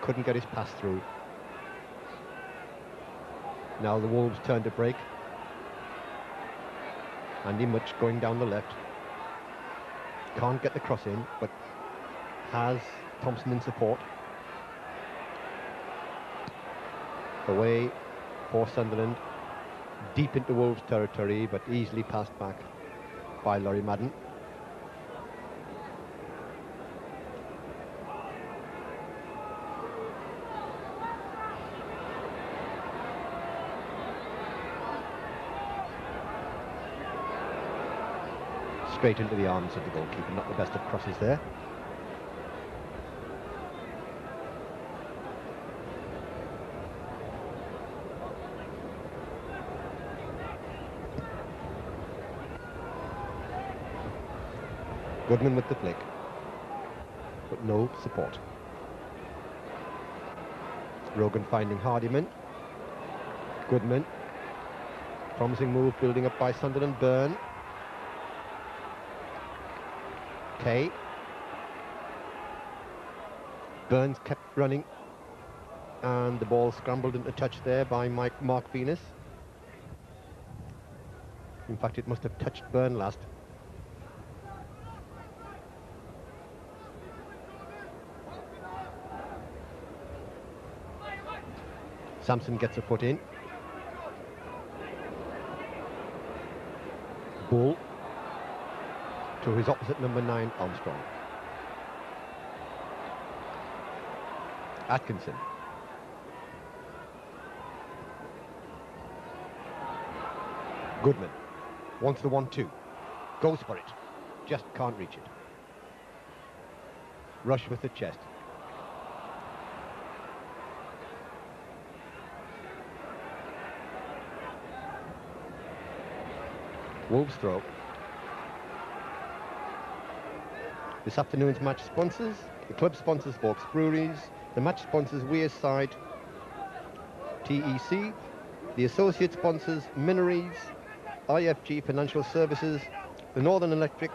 couldn't get his pass through. Now the Wolves turn to break. Andy Much going down the left. Can't get the cross in, but has Thompson in support. Away for Sunderland. Deep into Wolves territory, but easily passed back by Laurie Madden. Straight into the arms of the goalkeeper, not the best of crosses there. Goodman with the flick, but no support. Rogan finding Hardiman. Goodman. Promising move building up by Sunderland. Byrne. Kay. Burns kept running, and the ball scrambled into touch there by Mark Venus. In fact, it must have touched Byrne last. Sampson gets a foot in. Bull to his opposite number 9, Armstrong. Atkinson. Goodman wants the 1-2. Goes for it. Just can't reach it. Rush with the chest. Wolves throw. This afternoon's match sponsors: the club sponsors Vaux Breweries, the match sponsors Wearside TEC, the associate sponsors Minories, IFG Financial Services, the Northern Electric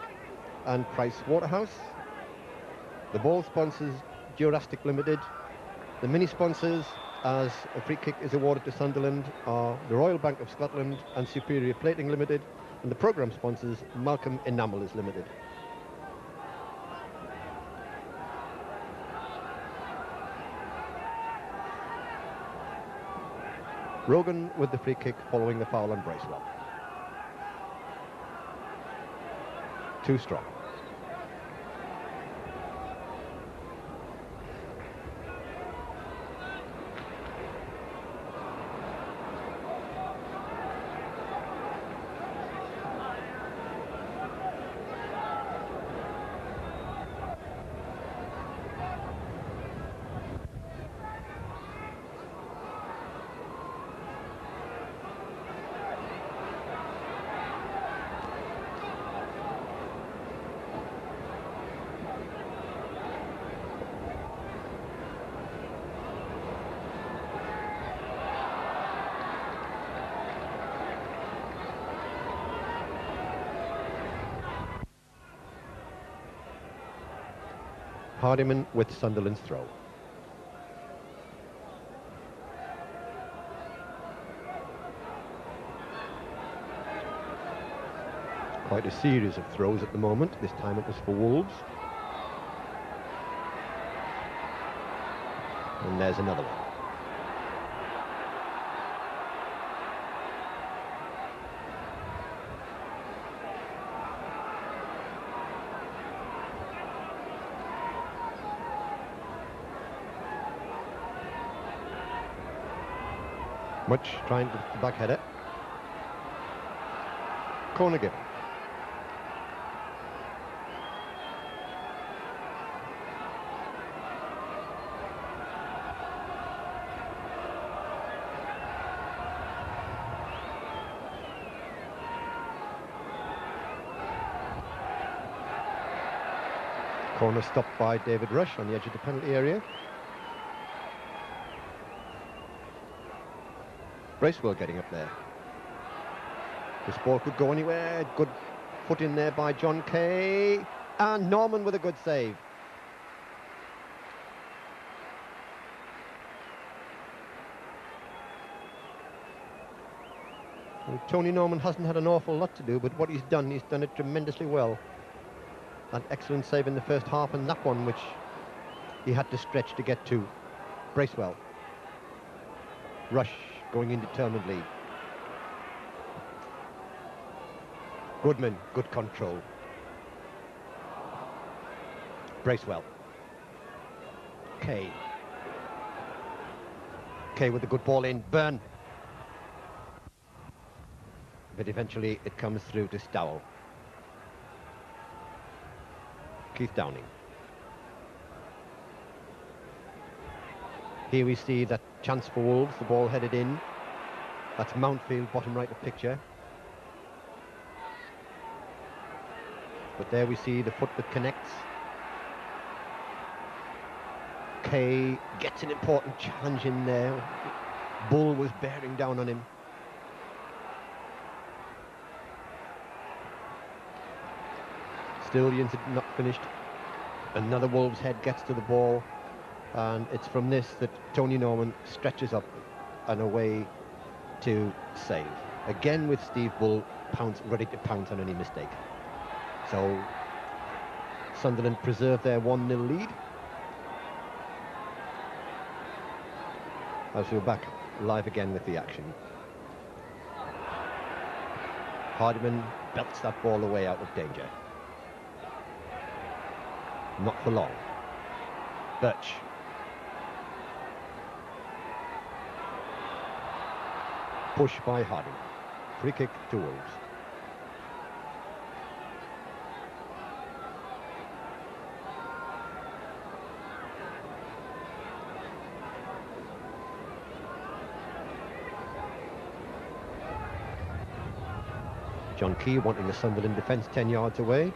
and Price Waterhouse. The ball sponsors Jurassic Limited. The mini sponsors, as a free kick is awarded to Sunderland, are the Royal Bank of Scotland and Superior Plating Limited, and the programme sponsors Malcolm Enamellers Limited. Rogan with the free kick following the foul on Bracewell. Too strong. Hardiman with Sunderland's throw. Quite a series of throws at the moment. This time it was for Wolves. And there's another one. Much trying to the back header. Corner given. Corner stopped by David Rush on the edge of the penalty area. Bracewell getting up there. This ball could go anywhere. Good foot in there by John Kay. And Norman with a good save. Well, Tony Norman hasn't had an awful lot to do, but what he's done it tremendously well. That excellent save in the first half, and that one which he had to stretch to get to. Bracewell. Rush going in determinedly. Goodman, good control. Bracewell. Kay. Kay with a good ball in. Byrne. But eventually it comes through to Stowell. Keith Downing. Here we see that chance for Wolves, the ball headed in. That's Mountfield, bottom right of picture. But there we see the foot that connects. Kay gets an important challenge in there. Bull was bearing down on him. Still the incident not finished. Another Wolves head gets to the ball, and it's from this that Tony Norman stretches up and away to save. Again with Steve Bull ready to pounce on any mistake. So Sunderland preserve their 1-0 lead. As we're back live again with the action. Hardiman belts that ball away out of danger. Not for long. Birch. Push by Harding. Free kick to Wolves. John Key wanting the Sunderland defence 10 yards away.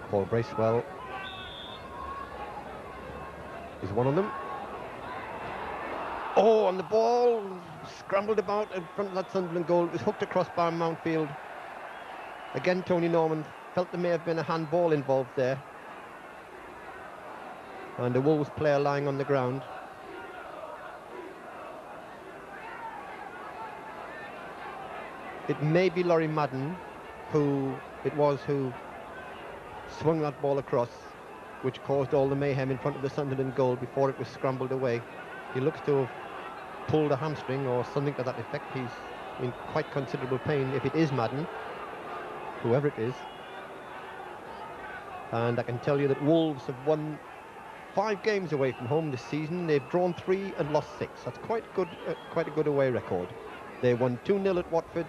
Paul Bracewell is one of them. Oh, and the ball scrambled about in front of that Sunderland goal. It was hooked across by Mountfield. Again, Tony Norman felt there may have been a handball involved there. And a Wolves player lying on the ground. It may be Laurie Madden who swung that ball across, which caused all the mayhem in front of the Sunderland goal before it was scrambled away. He looks to have pulled a hamstring or something to that effect. He's in quite considerable pain if it is Madden, whoever it is. And I can tell you that Wolves have won 5 games away from home this season. They've drawn 3 and lost 6. That's quite a good away record. They won 2-0 at Watford,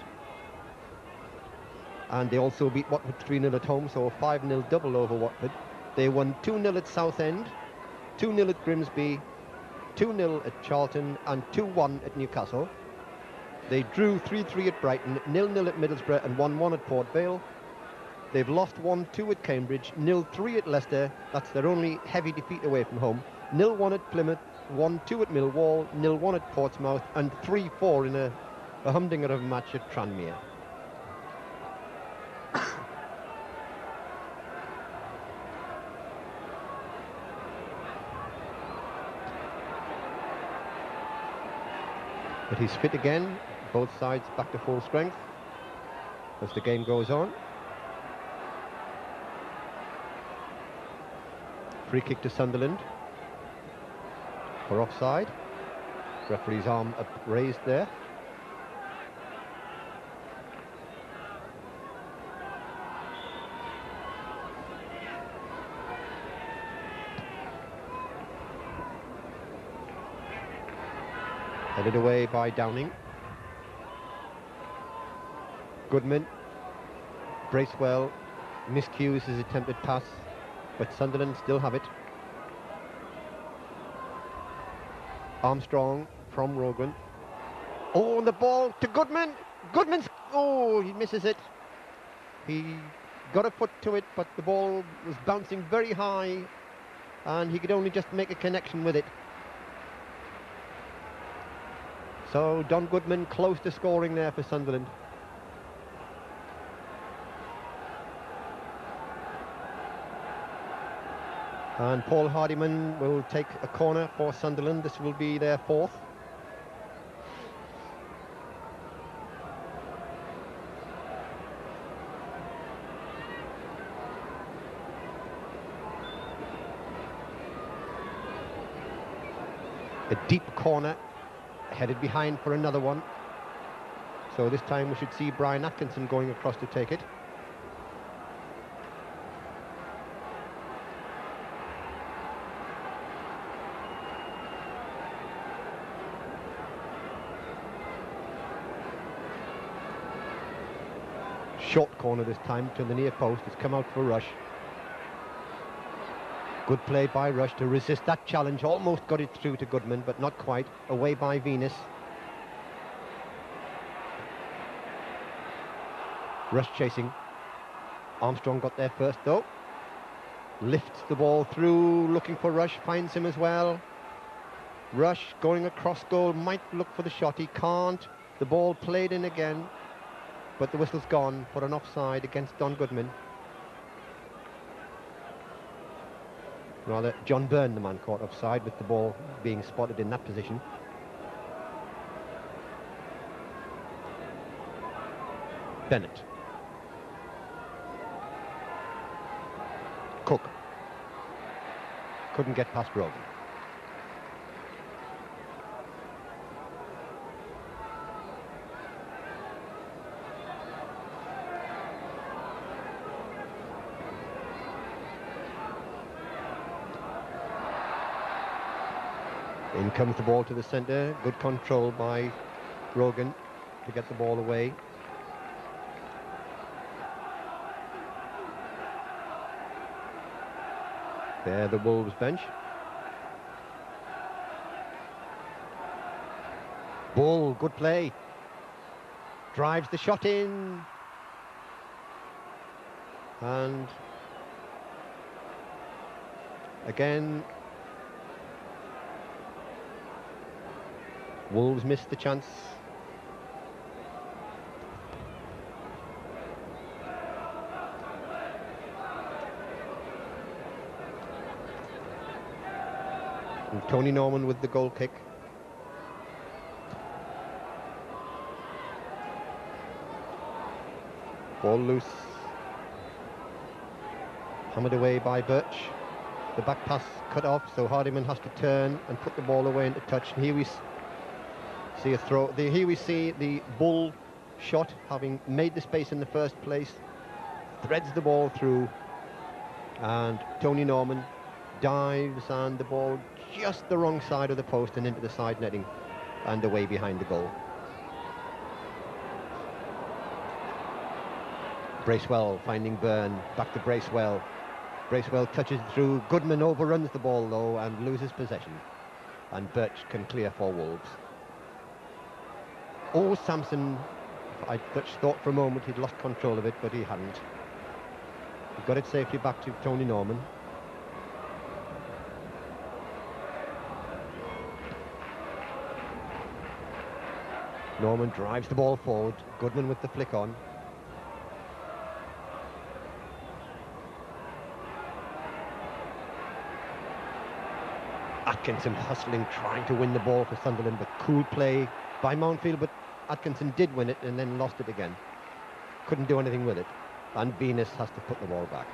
and they also beat Watford 3-0 at home, so a 5-0 double over Watford. They won 2-0 at Southend, 2-0 at Grimsby, 2-0 at Charlton, and 2-1 at Newcastle. They drew 3-3 at Brighton, 0-0 at Middlesbrough, and 1-1 at Port Vale. They've lost 1-2 at Cambridge, 0-3 at Leicester. That's their only heavy defeat away from home. 0-1 at Plymouth, 1-2 at Millwall, 0-1 at Portsmouth, and 3-4 in a humdinger of a match at Tranmere. But he's fit again, both sides back to full strength as the game goes on. Free kick to Sunderland for offside. Referee's arm upraised there. Headed away by Downing. Goodman. Bracewell miscues his attempted pass, but Sunderland still have it. Armstrong from Rogan. Oh, and the ball to Goodman. Goodman's... Oh, he misses it. He got a foot to it, but the ball was bouncing very high and he could only just make a connection with it. So Don Goodman close to scoring there for Sunderland. And Paul Hardiman will take a corner for Sunderland. This will be their fourth. A deep corner, headed behind for another one. So this time we should see Brian Atkinson going across to take it. Short corner this time to the near post. It's come out for Rush. Good play by Rush to resist that challenge. Almost got it through to Goodman, but not quite. Away by Venus. Rush chasing. Armstrong got there first though. Lifts the ball through, looking for Rush. Finds him as well. Rush going across goal. Might look for the shot. He can't. The ball played in again. But the whistle's gone for an offside against Don Goodman. Rather, John Byrne, the man caught offside, with the ball being spotted in that position. Bennett. Cook. Couldn't get past Rogan. In comes the ball to the centre. Good control by Rogan to get the ball away. There, the Wolves bench. Bull, good play. Drives the shot in. And again, Wolves missed the chance. And Tony Norman with the goal kick. Ball loose. Hammered away by Birch. The back pass cut off, so Hardiman has to turn and put the ball away into touch. And here we see a throw. Here we see the Bull shot, having made the space in the first place, threads the ball through, and Tony Norman dives, and the ball just the wrong side of the post and into the side netting and away behind the goal. Bracewell finding Byrne, back to Bracewell. Bracewell touches through. Goodman overruns the ball though and loses possession, and Birch can clear for Wolves. Oh, Sampson, I thought for a moment he'd lost control of it, but he hadn't. He got it safely back to Tony Norman. Norman drives the ball forward. Goodman with the flick on. Atkinson hustling, trying to win the ball for Sunderland, but cool play by Mountfield, but Atkinson did win it and then lost it again. Couldn't do anything with it. And Venus has to put the ball back.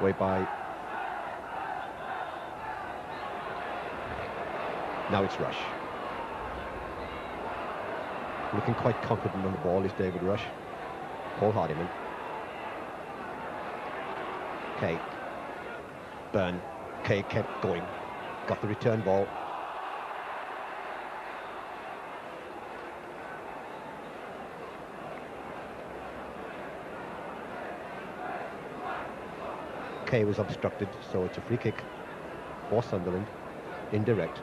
Way by. Now it's Rush. Looking quite confident on the ball is David Rush. Paul Hardiman. Kay. Byrne. Kay kept going. Got the return ball. Kay was obstructed, so it's a free kick for Sunderland, indirect.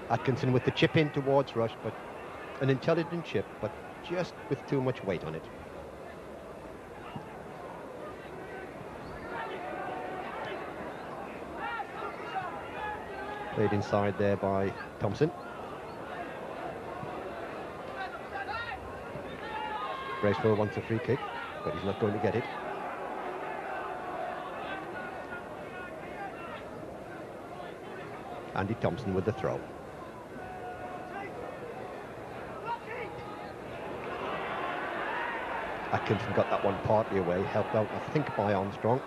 Atkinson with the chip in towards Rush, but an intelligent chip, but just with too much weight on it. Played inside there by Thompson. Bracewell wants a free kick, but he's not going to get it. Andy Thompson with the throw. Atkinson got that one partly away, helped out, I think, by Armstrong.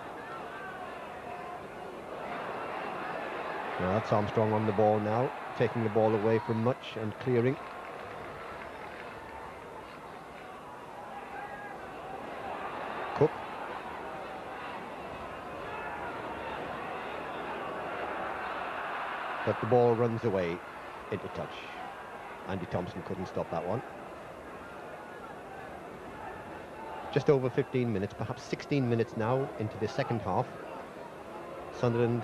Now that's Armstrong on the ball now, taking the ball away from Much and clearing. Cook. But the ball runs away into touch. Andy Thompson couldn't stop that one. Just over 15 minutes, perhaps 16 minutes now into the second half. Sunderland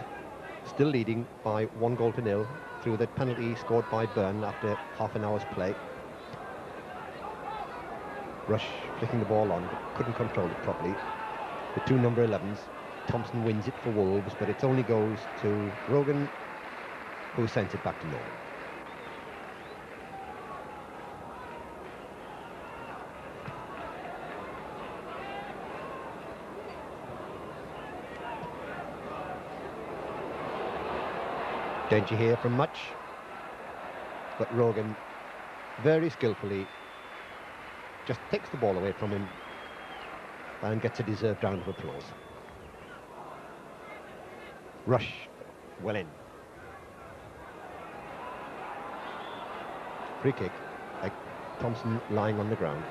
still leading by 1-0 through the penalty scored by Byrne after half an hour's play. Rush flicking the ball on, but couldn't control it properly. The two number 11s, Thompson wins it for Wolves, but it only goes to Rogan, who sends it back to Norman. Danger here from Much, but Rogan very skillfully just takes the ball away from him and gets a deserved round of applause. Rush well in. Free kick, like Thompson lying on the ground.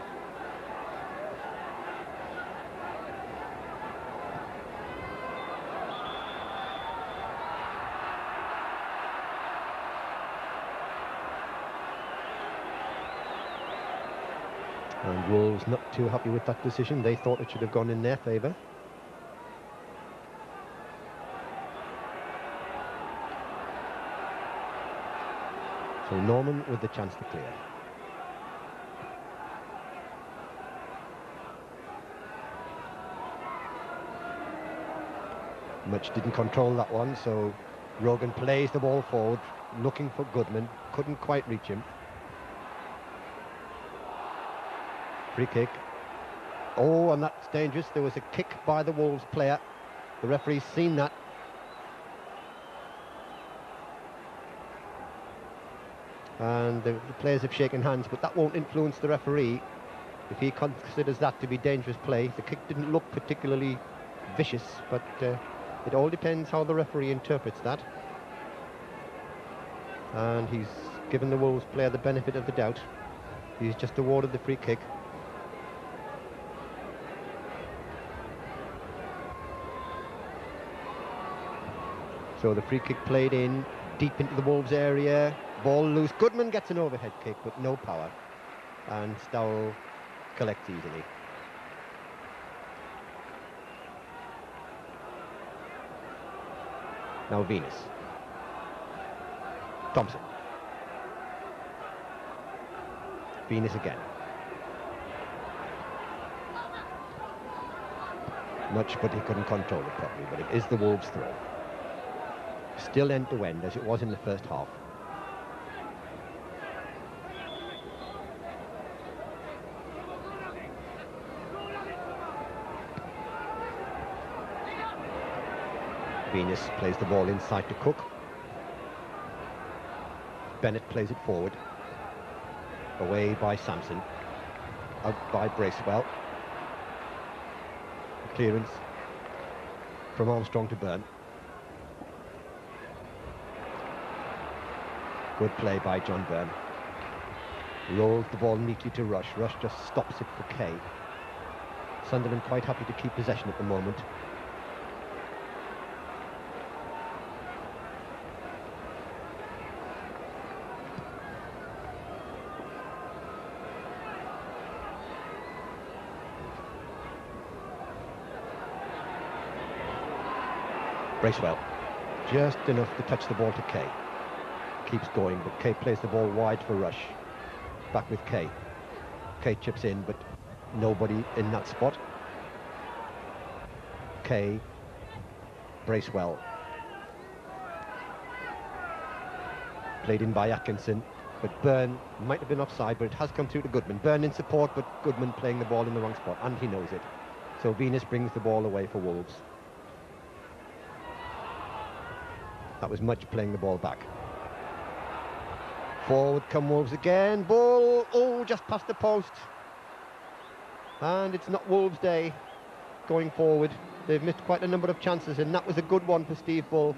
And Wolves not too happy with that decision. They thought it should have gone in their favour. So Norman with the chance to clear. Much didn't control that one, so Rogan plays the ball forward, looking for Goodman. Couldn't quite reach him. Free kick. Oh, and that's dangerous. There was a kick by the Wolves player. The referee's seen that. And the players have shaken hands, but that won't influence the referee if he considers that to be dangerous play. The kick didn't look particularly vicious, but it all depends how the referee interprets that. And he's given the Wolves player the benefit of the doubt. He's just awarded the free kick. So the free kick played in, deep into the Wolves area, ball loose. Goodman gets an overhead kick, but no power. And Stowell collects easily. Now Venus. Thompson. Venus again. Much, but he couldn't control it properly, but it is the Wolves' throw. Still end-to-end, as it was in the first half. Venus plays the ball inside to Cook. Bennett plays it forward. Away by Sampson. Out by Bracewell. Clearance from Armstrong to Byrne. Good play by John Byrne. Rolls the ball neatly to Rush. Rush just stops it for Kay. Sunderland quite happy to keep possession at the moment. Bracewell, just enough to touch the ball to Kay. Keeps going, but Kay plays the ball wide for Rush. Back with Kay. Kay chips in, but nobody in that spot. Kay, Bracewell. Played in by Atkinson, but Byrne might have been offside, but it has come through to Goodman. Byrne in support, but Goodman playing the ball in the wrong spot, and he knows it. So Venus brings the ball away for Wolves. That was Mudge playing the ball back. Forward come Wolves again. Ball, oh, just past the post. And it's not Wolves' day going forward. They've missed quite a number of chances, and that was a good one for Steve Bull.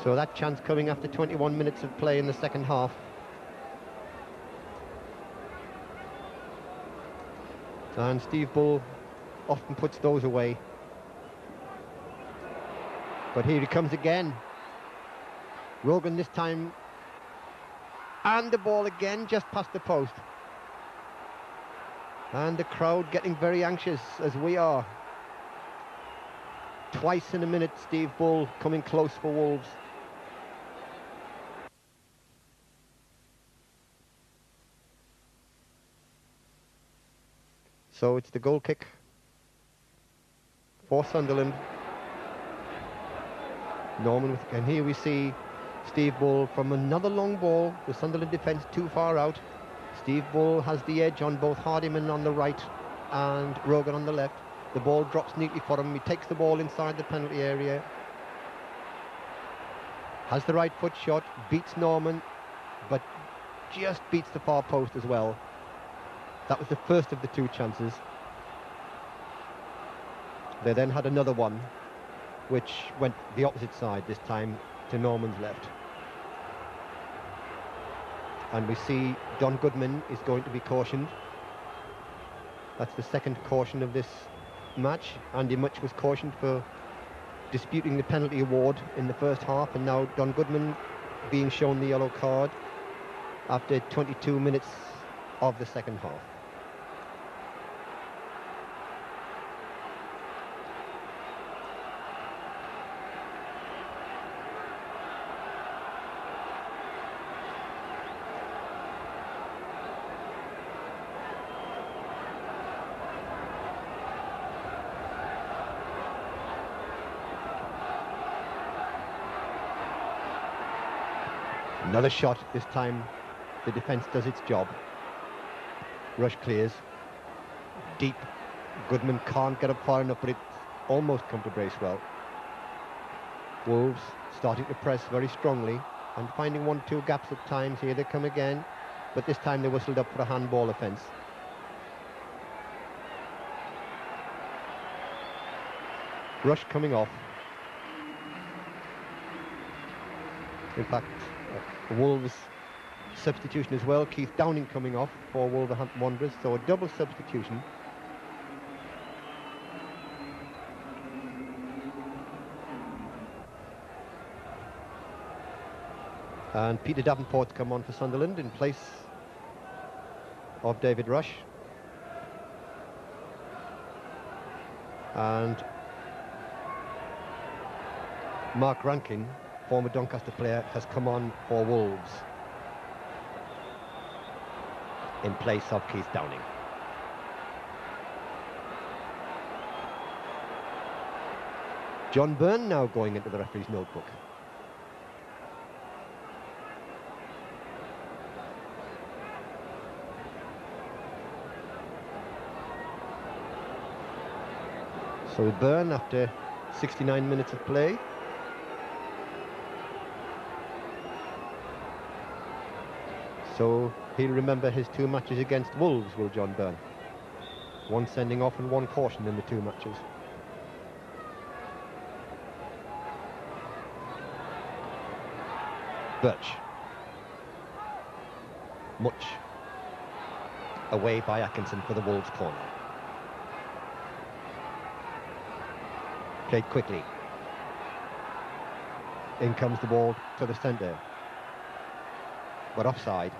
So that chance coming after 21 minutes of play in the second half. And Steve Bull often puts those away. But here he comes again. Rogan this time. And the ball again just past the post. And the crowd getting very anxious, as we are. Twice in a minute, Steve Bull coming close for Wolves. So it's the goal kick for Sunderland. Norman, and here we see Steve Bull from another long ball. The Sunderland defence too far out. Steve Bull has the edge on both Hardiman on the right and Rogan on the left. The ball drops neatly for him. He takes the ball inside the penalty area. Has the right foot shot, beats Norman, but just beats the far post as well. That was the first of the two chances. They then had another one, which went the opposite side, this time to Norman's left. And we see Don Goodman is going to be cautioned. That's the second caution of this match. Andy Mutch was cautioned for disputing the penalty award in the first half, and now Don Goodman being shown the yellow card after 22 minutes of the second half. Another shot, this time the defence does its job. Rush clears. Deep. Goodman can't get up far enough, but it's almost come to Bracewell. Wolves starting to press very strongly and finding 1-2 gaps at times. Here they come again, but this time they whistled up for a handball offence. Rush coming off. In fact, Wolves substitution as well. Keith Downing coming off for Wolverhampton Wanderers, so a double substitution. And Peter Davenport's come on for Sunderland in place of David Rush. And Mark Rankin, former Doncaster player, has come on for Wolves in place of Keith Downing. John Byrne now going into the referee's notebook. So Byrne, after 69 minutes of play, so he'll remember his two matches against Wolves, will John Byrne. One sending off and one caution in the two matches. Birch. Much away by Atkinson for the Wolves corner. Played quickly. In comes the ball to the centre, but offside.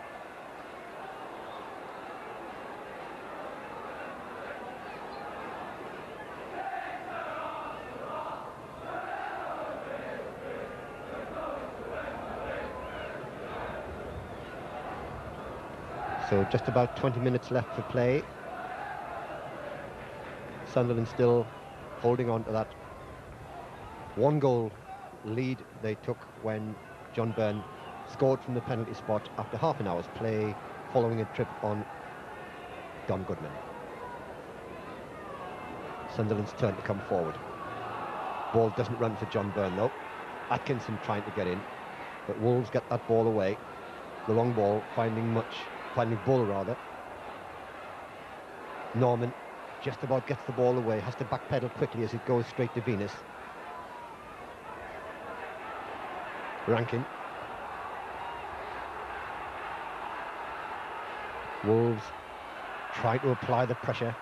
So just about 20 minutes left for play. Sunderland still holding on to that 1-goal lead they took when John Byrne scored from the penalty spot after half an hour's play following a trip on Don Goodman. Sunderland's turn to come forward. Ball doesn't run for John Byrne though. Atkinson trying to get in, but Wolves get that ball away. The long ball finding Bull rather. Norman just about gets the ball away, has to backpedal quickly as it goes straight to Venus. Rankin. Wolves try to apply the pressure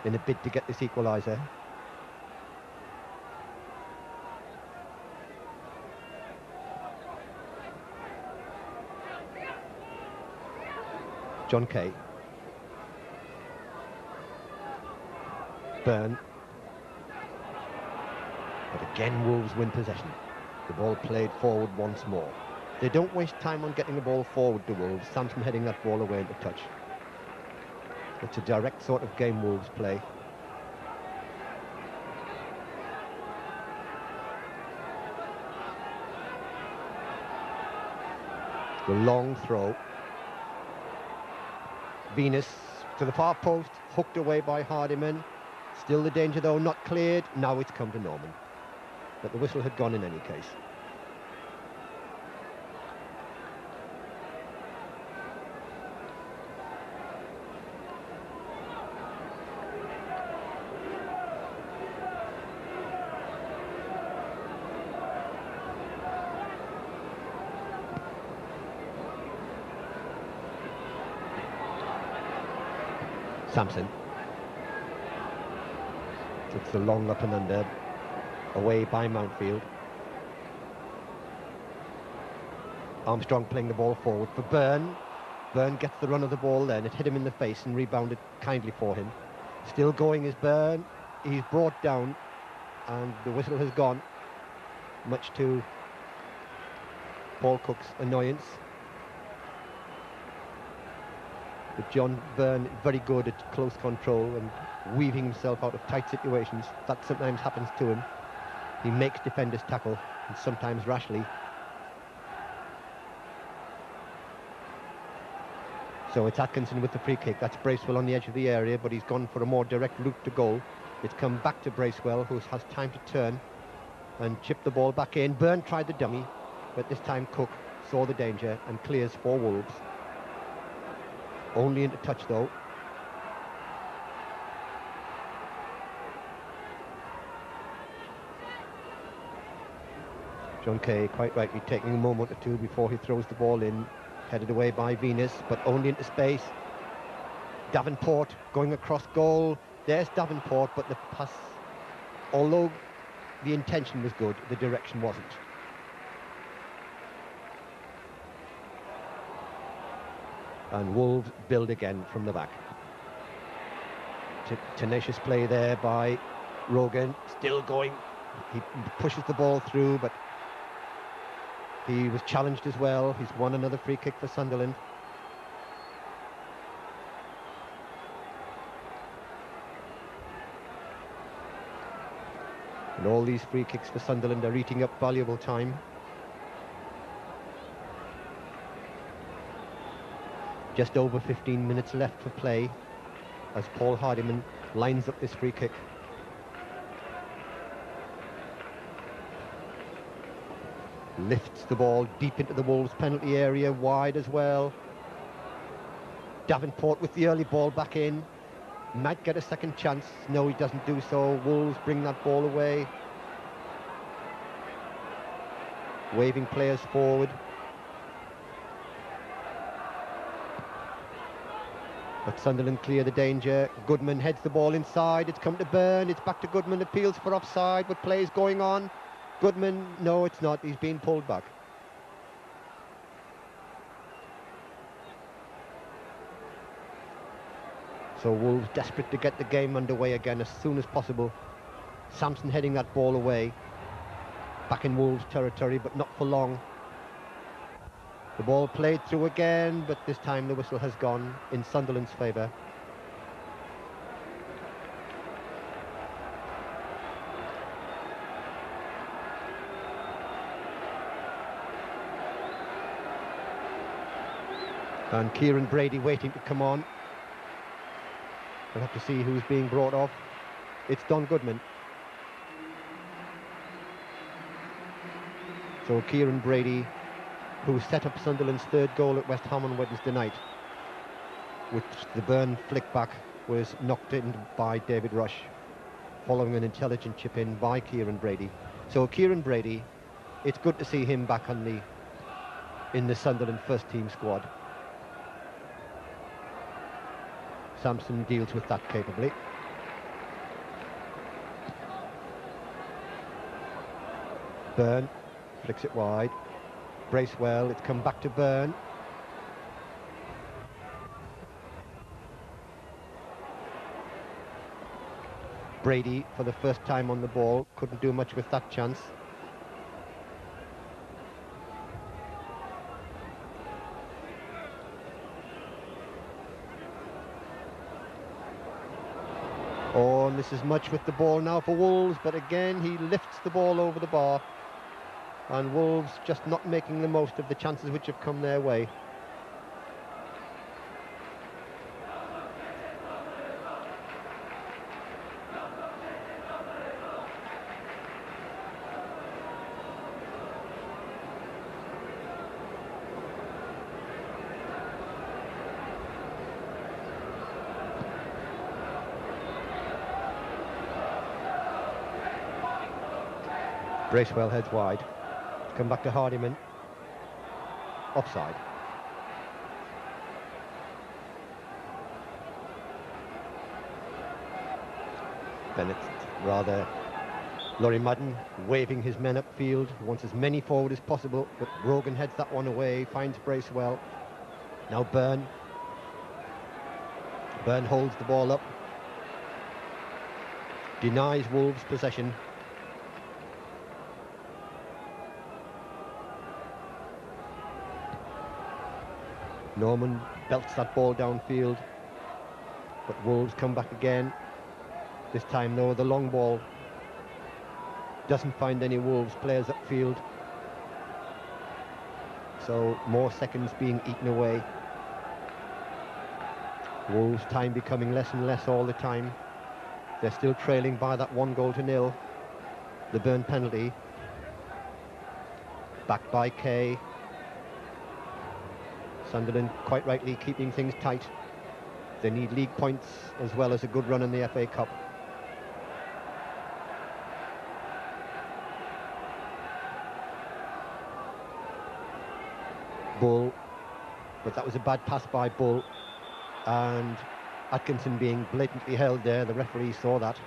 in a bid to get this equaliser. John Kay. Byrne. But again Wolves win possession. The ball played forward once more. They don't waste time on getting the ball forward to Wolves. Sampson heading that ball away into touch. It's a direct sort of game Wolves play. The long throw. Venus to the far post, hooked away by Hardiman. Still the danger though, not cleared. Now it's come to Norman. But the whistle had gone in any case. Sampson took the long up and under, away by Mountfield. Armstrong playing the ball forward for Byrne. Byrne gets the run of the ball then, it hit him in the face and rebounded kindly for him. Still going is Byrne, he's brought down and the whistle has gone, much to Paul Cook's annoyance. But John Byrne very good at close control and weaving himself out of tight situations. That sometimes happens to him. He makes defenders tackle, and sometimes rashly. So it's Atkinson with the free kick. That's Bracewell on the edge of the area, but he's gone for a more direct route to goal. It's come back to Bracewell, who has time to turn and chip the ball back in. Byrne tried the dummy, but this time Cook saw the danger and clears for Wolves. Only into touch though. John Kay quite rightly taking a moment or two before he throws the ball in, headed away by Venus, but only into space. Davenport going across goal. There's Davenport, but the pass, although the intention was good, the direction wasn't. And Wolves build again from the back. Tenacious play there by Rogan, still going. He pushes the ball through, but he was challenged as well. He's won another free kick for Sunderland. And all these free kicks for Sunderland are eating up valuable time. Just over 15 minutes left for play as Paul Hardiman lines up this free kick. Lifts the ball deep into the Wolves penalty area, wide as well. Davenport with the early ball back in. Might get a second chance. No, he doesn't do so. Wolves bring that ball away. Waving players forward. But Sunderland clear the danger. Goodman heads the ball inside. It's come to Byrne. It's back to Goodman. Appeals for offside. But play is going on. Goodman, no, it's not. He's been pulled back. So Wolves desperate to get the game underway again as soon as possible. Sampson heading that ball away. Back in Wolves territory, but not for long. The ball played through again, but this time the whistle has gone in Sunderland's favour. And Kieran Brady waiting to come on. We'll have to see who's being brought off. It's Don Goodman. So Kieran Brady, who set up Sunderland's third goal at West Ham on Wednesday night, which the Burn flick back was knocked in by David Rush, following an intelligent chip in by Kieran Brady. So Kieran Brady, it's good to see him back on in the Sunderland first team squad. Sampson deals with that capably. Burn flicks it wide. Bracewell, it's come back to Burn. Brady, for the first time on the ball, couldn't do much with that chance. Oh, and this is much with the ball now for Wolves, but again he lifts the ball over the bar, and Wolves just not making the most of the chances which have come their way. Bracewell heads wide. Come back to Hardiman. Offside. Bennett, rather, Laurie Madden waving his men upfield. He wants as many forward as possible, but Rogan heads that one away, finds Bracewell. Now Byrne. Byrne holds the ball up. Denies Wolves possession. Norman belts that ball downfield, but Wolves come back again. This time, though, the long ball doesn't find any Wolves players upfield. So more seconds being eaten away. Wolves' time becoming less and less all the time. They're still trailing by that 1-0. The Byrne penalty. Backed by Kay. Sunderland quite rightly keeping things tight. They need league points as well as a good run in the FA Cup. Bull, but that was a bad pass by Bull, and Atkinson being blatantly held there. The referee saw that.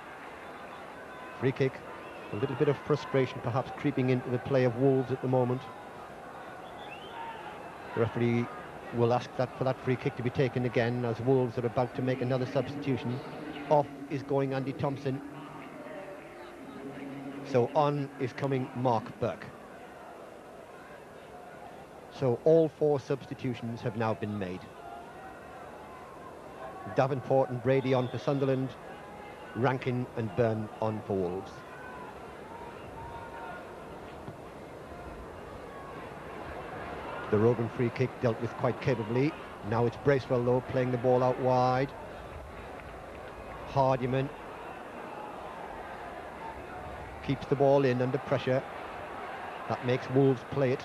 Free kick. A little bit of frustration perhaps creeping into the play of Wolves at the moment. The referee will ask that for that free kick to be taken again, as Wolves are about to make another substitution. Off is going Andy Thompson. So on is coming Mark Burke. So all 4 substitutions have now been made. Davenport and Brady on for Sunderland, Rankin and Byrne on for Wolves. The Rogan free kick dealt with quite capably. Now it's Bracewell, though, playing the ball out wide. Hardiman keeps the ball in under pressure. That makes Wolves play it.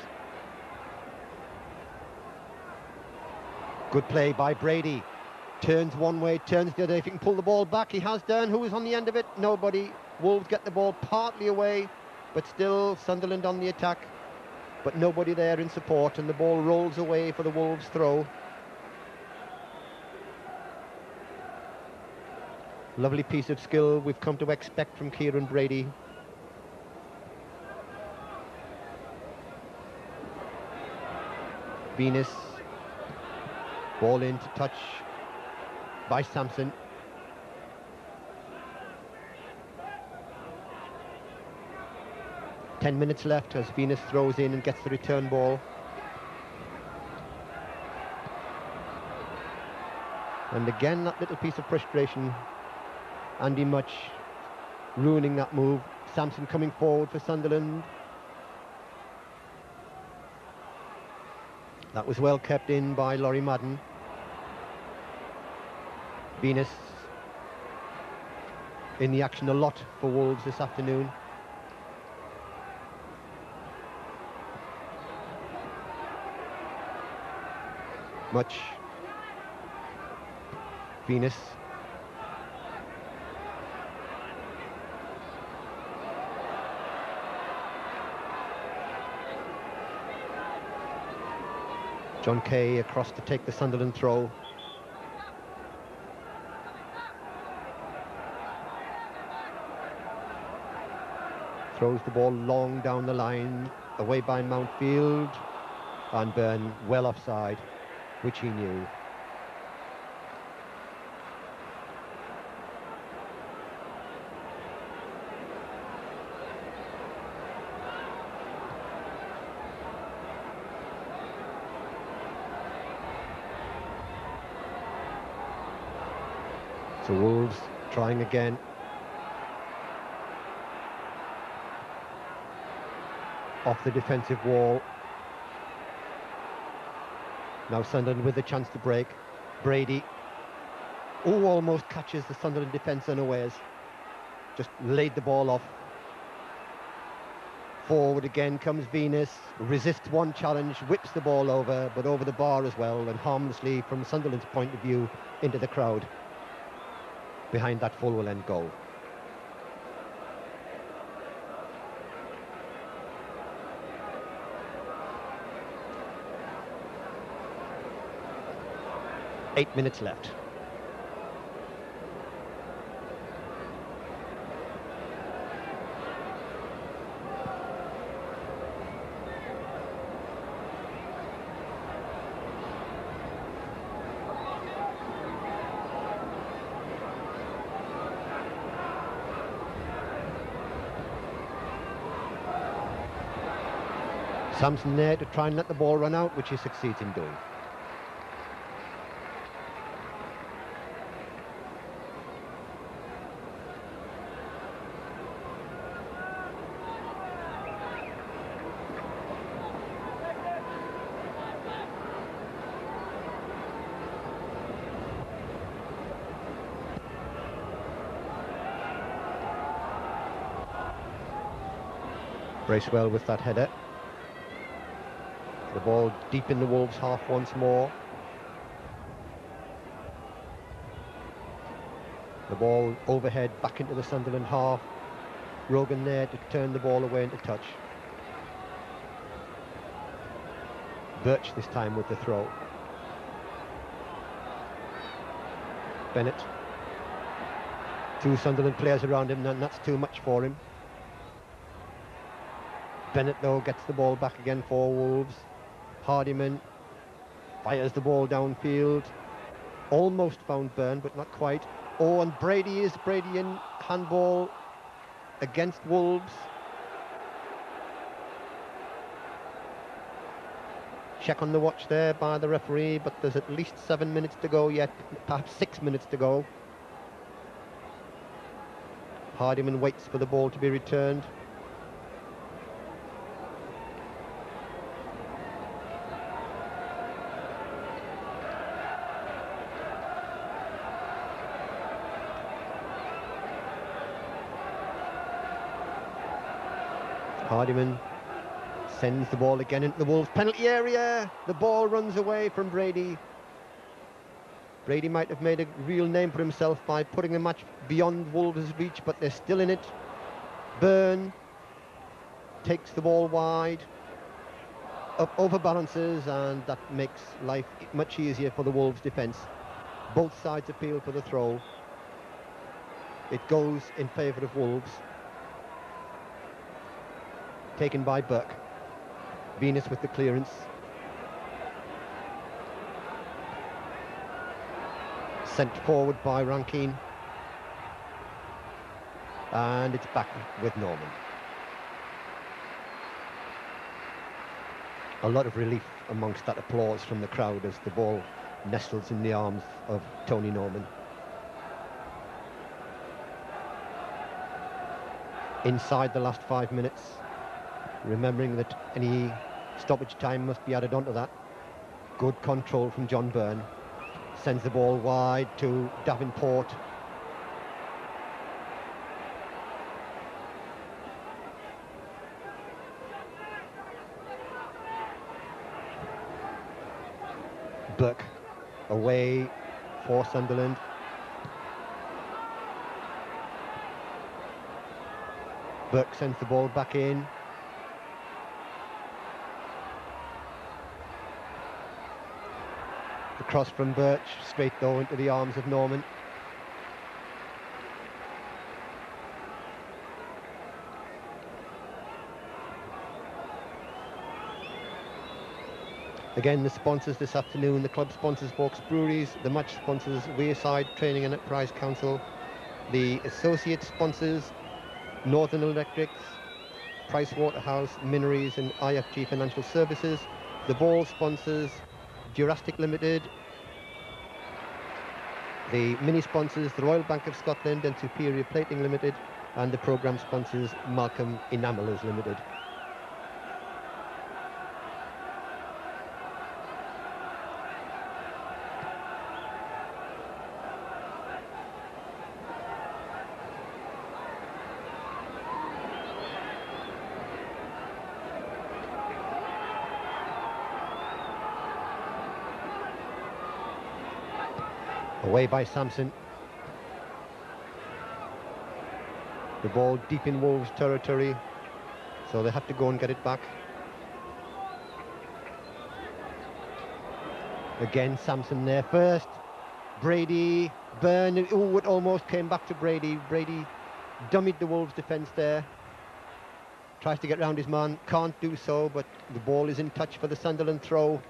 Good play by Brady. Turns one way, turns the other. If he can pull the ball back, he has done. Who is on the end of it? Nobody. Wolves get the ball partly away, but still Sunderland on the attack. But nobody there in support, and the ball rolls away for the Wolves throw. Lovely piece of skill we've come to expect from Kieran Brady. Venus. Ball in to touch by Sampson. Ten minutes left as Venus throws in and gets the return ball. And again, that little piece of frustration. Andy Much ruining that move. Sampson coming forward for Sunderland. That was well kept in by Laurie Madden. Venus in the action a lot for Wolves this afternoon. Much. Venus. John Kay across to take the Sunderland throw. Throws the ball long down the line, away by Mountfield, and Byrne well offside, which he knew. So Wolves trying again. Off the defensive wall. Now Sunderland with the chance to break. Brady. Oh, almost catches the Sunderland defence unawares. Just laid the ball off. Forward again comes Venus. Resists one challenge, whips the ball over, but over the bar as well, and harmlessly from Sunderland's point of view into the crowd behind that Fulwell end goal. Eight minutes left. Sampson there to try and let the ball run out, which he succeeds in doing. Bracewell with that header. The ball deep in the Wolves' half once more. The ball overhead back into the Sunderland half. Rogan there to turn the ball away into touch. Birch this time with the throw. Bennett. Two Sunderland players around him, and that's too much for him. Bennett though gets the ball back again for Wolves. Hardiman fires the ball downfield. Almost found Byrne, but not quite. Oh, and Brady in handball against Wolves. Check on the watch there by the referee, but there's at least 7 minutes to go yet, perhaps 6 minutes to go. Hardiman waits for the ball to be returned. Hardiman sends the ball again into the Wolves penalty area. The ball runs away from Brady. Brady might have made a real name for himself by putting the match beyond Wolves' reach, but they're still in it. Byrne takes the ball wide, overbalances, and that makes life much easier for the Wolves' defence. Both sides appeal for the throw. It goes in favour of Wolves. Taken by Burke. Venus with the clearance. Sent forward by Rankine. And it's back with Norman. A lot of relief amongst that applause from the crowd as the ball nestles in the arms of Tony Norman. Inside the last 5 minutes, remembering that any stoppage time must be added onto that. Good control from John Byrne. Sends the ball wide to Davenport. Burke away for Sunderland. Burke sends the ball back in. The cross from Birch, straight though into the arms of Norman. Again, the sponsors this afternoon, the club sponsors Vaux Breweries, the match sponsors Wearside Training and Enterprise Council, the associate sponsors Northern Electrics, Price Waterhouse, Minories and IFG Financial Services, the ball sponsors Jurassic Limited, the mini sponsors the Royal Bank of Scotland and Superior Plating Limited, and the programme sponsors Malcolm Enamelers Limited. Away by Sampson. The ball deep in Wolves territory, so they have to go and get it back. Again, Sampson there first. Brady, Byrne, oh, it almost came back to Brady. Brady dummied the Wolves defence there. Tries to get round his man, can't do so, but the ball is in touch for the Sunderland throw.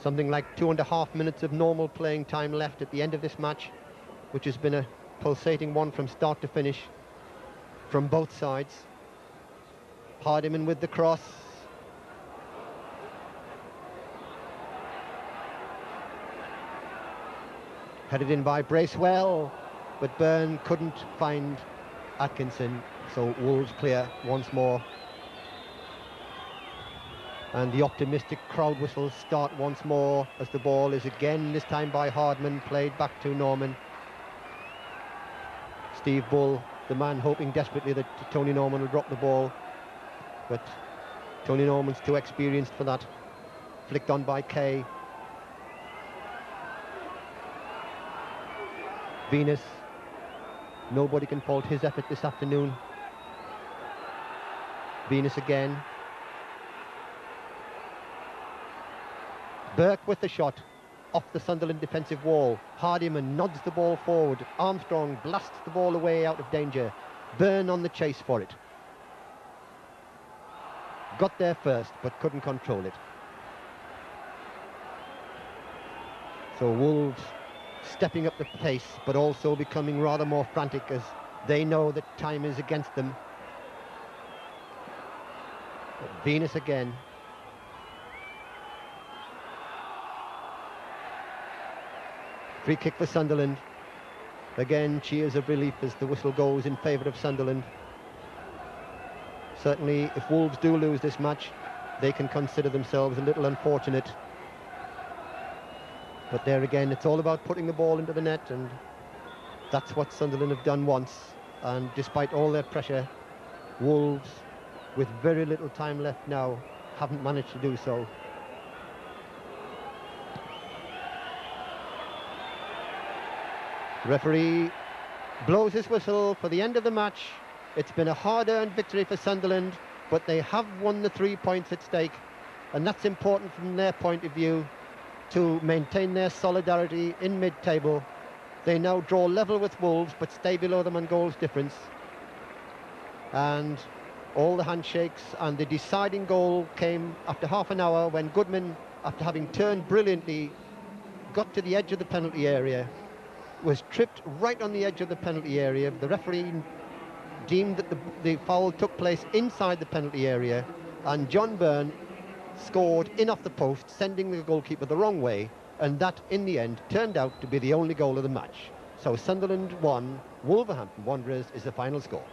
Something like 2.5 minutes of normal playing time left at the end of this match, which has been a pulsating one from start to finish from both sides. Hardiman with the cross. Headed in by Bracewell, but Byrne couldn't find Atkinson, so Wolves clear once more. And the optimistic crowd whistles start once more as the ball is again, this time by Hardman, played back to Norman. Steve Bull, the man hoping desperately that Tony Norman will drop the ball, but Tony Norman's too experienced for that. Flicked on by Kay. Venus, nobody can fault his effort this afternoon. Venus again. Burke with the shot off the Sunderland defensive wall. Hardiman nods the ball forward. Armstrong blasts the ball away out of danger. Byrne on the chase for it. Got there first, but couldn't control it. So Wolves stepping up the pace, but also becoming rather more frantic as they know that time is against them. But Venus again. Free kick for Sunderland. Again, cheers of relief as the whistle goes in favour of Sunderland. Certainly, if Wolves do lose this match, they can consider themselves a little unfortunate. But there again, it's all about putting the ball into the net, and that's what Sunderland have done once. And despite all their pressure, Wolves, with very little time left now, haven't managed to do so. The referee blows his whistle for the end of the match. It's been a hard-earned victory for Sunderland, but they have won the 3 points at stake, and that's important from their point of view to maintain their solidarity in mid-table. They now draw level with Wolves, but stay below them on goals difference. And all the handshakes and the deciding goal came after half an hour when Goodman, after having turned brilliantly, got to the edge of the penalty area, was tripped right on the edge of the penalty area. The referee deemed that the foul took place inside the penalty area, and John Byrne scored in off the post, sending the goalkeeper the wrong way, and that, in the end, turned out to be the only goal of the match. So Sunderland 1, Wolverhampton Wanderers is the final score.